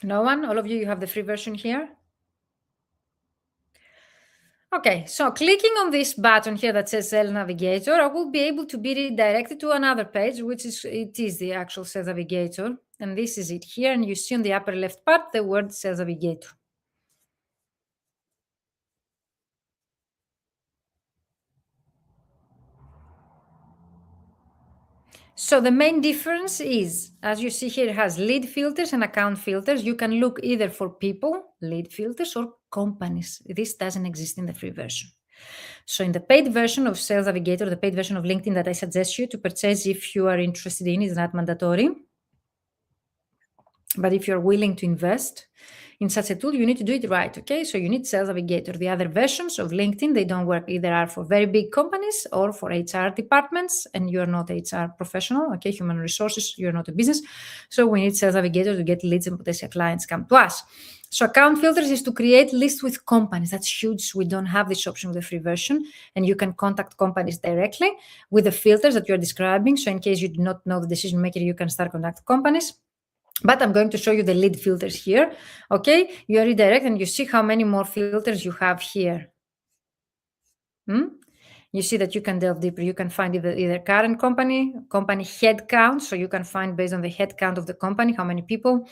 No one? All of you have the free version here? Okay, so clicking on this button here that says Sales Navigator, I will be able to be redirected to another page, which is the actual Sales Navigator. And this is it here. And you see on the upper left part, the word Sales Navigator. So the main difference is, as you see here, it has lead filters and account filters. You can look either for people, lead filters, or companies. This doesn't exist in the free version. So in the paid version of Sales Navigator, the paid version of LinkedIn that I suggest you to purchase if you are interested in, is not mandatory. But if you're willing to invest in such a tool, you need to do it right, okay? So you need Sales Navigator. The other versions of LinkedIn, they don't work. Either are for very big companies or for HR departments, and you're not HR professional, okay? Human resources, you're not a business. So we need Sales Navigator to get leads and potential clients come to us. So account filters is to create lists with companies. That's huge. We don't have this option with the free version, and you can contact companies directly with the filters that you're describing. So in case you do not know the decision maker, you can start contacting companies. But I'm going to show you the lead filters here. Okay, you redirect and you see how many more filters you have here. You see that you can delve deeper. You can find either current company head count. So you can find based on the head count of the company, how many people,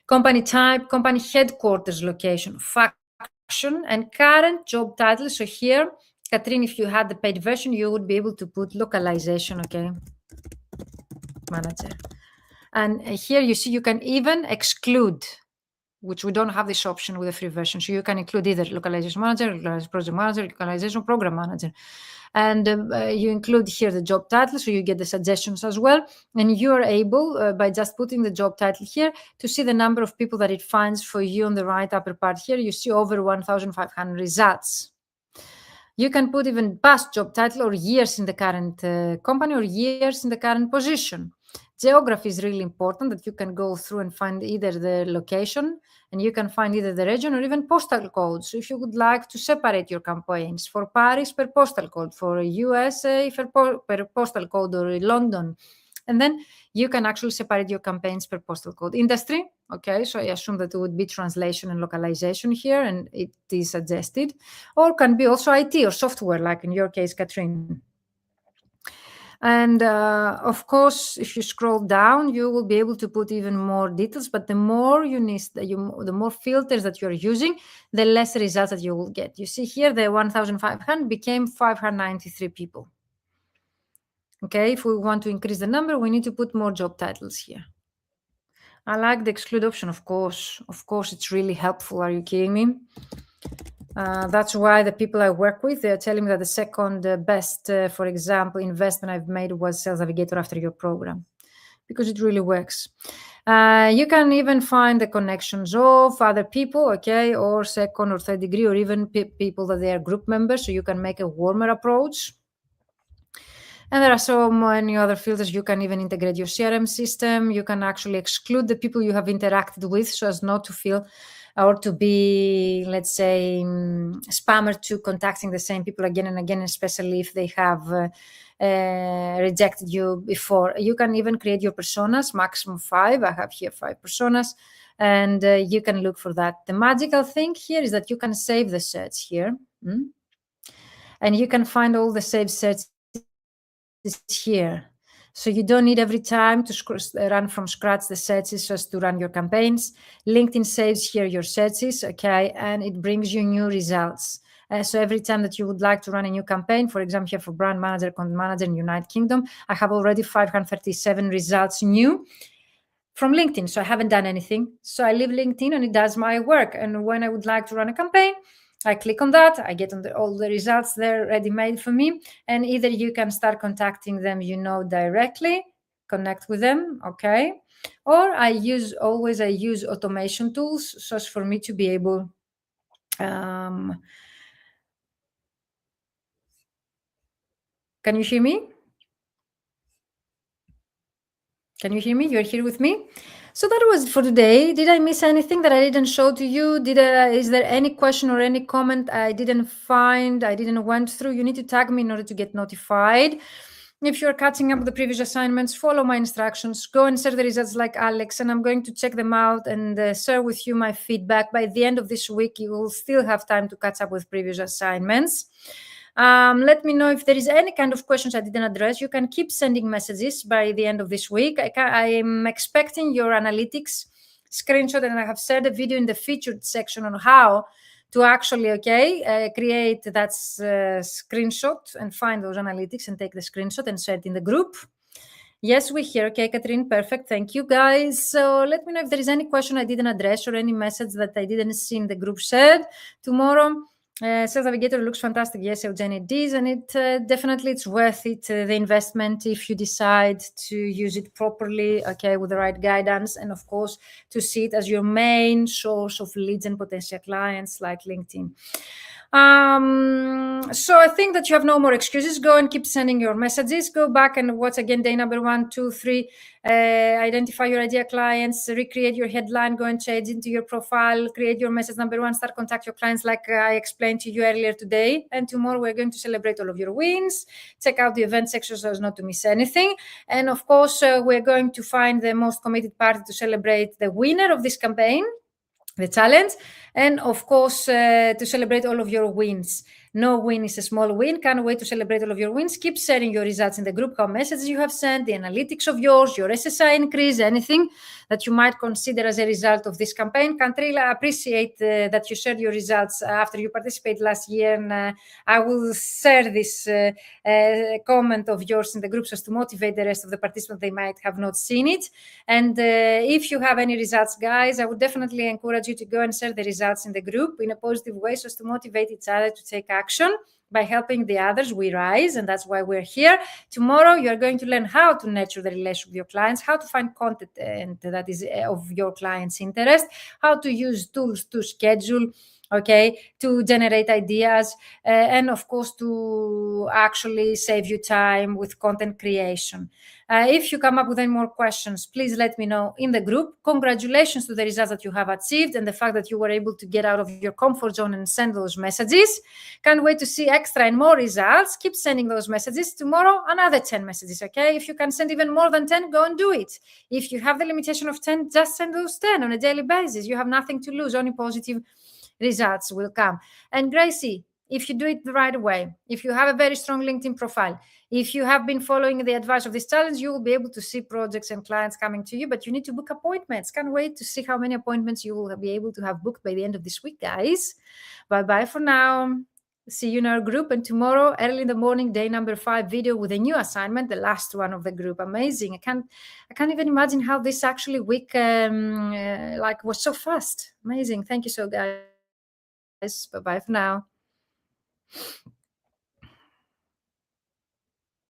company type, company headquarters location, faction, and current job title. So here, Katrin, if you had the paid version, you would be able to put localization, okay, manager. And here you see you can even exclude, which we don't have this option with the free version. So you can include either localization manager, localization project manager, localization program manager. And you include here the job title, so you get the suggestions as well. And you are able, by just putting the job title here, to see the number of people that it finds for you on the right upper part here. You see over 1,500 results. You can put even past job title or years in the current company or years in the current position. geography is really important, that you can go through and find either the location, and you can find either the region or even postal codes. So if you would like to separate your campaigns, for Paris per postal code, for USA per postal code, or London, and then you can actually separate your campaigns per postal code. Industry, okay, so I assume that it would be translation and localization here, and it is suggested, or can be also IT or software, like in your case, Catherine. And of course, if you scroll down, you will be able to put even more details, but the more you need, the more filters that you're using, the less results that you will get. You see here, the 1,500 became 593 people. Okay, if we want to increase the number, we need to put more job titles here. I like the exclude option, of course. Of course, it's really helpful. Are you kidding me? That's why the people I work with, they're telling me that the second best, for example, investment I've made was Sales Navigator after your program, because it really works. You can even find the connections of other people, okay, or second or third degree, or even people that they are group members, so you can make a warmer approach. And there are so many other filters. You can even integrate your CRM system. You can actually exclude the people you have interacted with, so as not to feel or to be, let's say, spammer to contacting the same people again and again, especially if they have rejected you before. You can even create your personas, maximum 5. I have here 5 personas, and you can look for that. The magical thing here is that you can save the search here, and you can find all the saved searches here. So you don't need every time to run from scratch the searches just to run your campaigns. LinkedIn saves here your searches, okay, and it brings you new results. So every time that you would like to run a new campaign, for example, here for brand manager, content manager in United Kingdom, I have already 537 results new from LinkedIn. So I haven't done anything. So I leave LinkedIn and it does my work. And when I would like to run a campaign, I click on that, I get all the results there ready-made for me, and either you can start contacting them, directly, connect with them, okay? Or I use automation tools, so as for me to be able, can you hear me? Can you hear me? You're here with me? So that was for today. Did I miss anything that I didn't show to you? Is there any question or any comment I didn't find, I didn't went through? You need to tag me in order to get notified. If you're catching up with the previous assignments, follow my instructions, go and share the results like Alex, and I'm going to check them out and share with you my feedback. By the end of this week, you will still have time to catch up with previous assignments. Let me know if there is any kind of questions I didn't address. You can keep sending messages by the end of this week. I am expecting your analytics screenshot, and I have shared a video in the featured section on how to actually, create that screenshot and find those analytics and take the screenshot and share it in the group. Yes, we're here. Okay, Catherine, perfect. Thank you, guys. So let me know if there is any question I didn't address or any message that I didn't see in the group shared. Tomorrow, Sales Navigator looks fantastic. Yes, Eugenie, it is, and it definitely it's worth it, the investment, if you decide to use it properly, okay, with the right guidance, and of course, to see it as your main source of leads and potential clients like LinkedIn. So I think that you have no more excuses. Go and keep sending your messages. Go back and watch again day number 1, 2, 3. Identify your ideal clients, recreate your headline, go and change into your profile, create your message number 1, start contact your clients like I explained to you earlier today. And tomorrow we're going to celebrate all of your wins. Check out the event section so as not to miss anything. And of course, we're going to find the most committed party to celebrate the winner of this campaign, the challenge, and of course to celebrate all of your wins. No win is a small win. Can't wait to celebrate all of your wins. Keep sharing your results in the group, how messages you have sent, the analytics of yours, your SSI increase, anything that you might consider as a result of this campaign. Can't really appreciate that you shared your results after you participated last year, and I will share this comment of yours in the group so as to motivate the rest of the participants. They might have not seen it. And if you have any results, guys, I would definitely encourage you to go and share the results in the group in a positive way so as to motivate each other to take action. By helping the others, we rise, and that's why we're here. Tomorrow, you are going to learn how to nurture the relationship with your clients, how to find content that is of your client's interest, how to use tools to schedule okay, to generate ideas, and of course to actually save you time with content creation. If you come up with any more questions, please let me know in the group. Congratulations to the results that you have achieved and the fact that you were able to get out of your comfort zone and send those messages. Can't wait to see extra and more results. Keep sending those messages. Tomorrow, another 10 messages, okay? If you can send even more than 10, go and do it. If you have the limitation of 10, just send those 10 on a daily basis. You have nothing to lose, only positive results will come. And Gracie, if you do it the right way, if you have a very strong LinkedIn profile, if you have been following the advice of this challenge, you will be able to see projects and clients coming to you, but you need to book appointments. Can't wait to see how many appointments you will be able to have booked by the end of this week, guys. Bye-bye for now. See you in our group, and tomorrow early in the morning, day number 5 video with a new assignment, the last one of the group. Amazing. I can't even imagine how this actually week was so fast. Amazing. Thank you so guys. Bye-bye for now.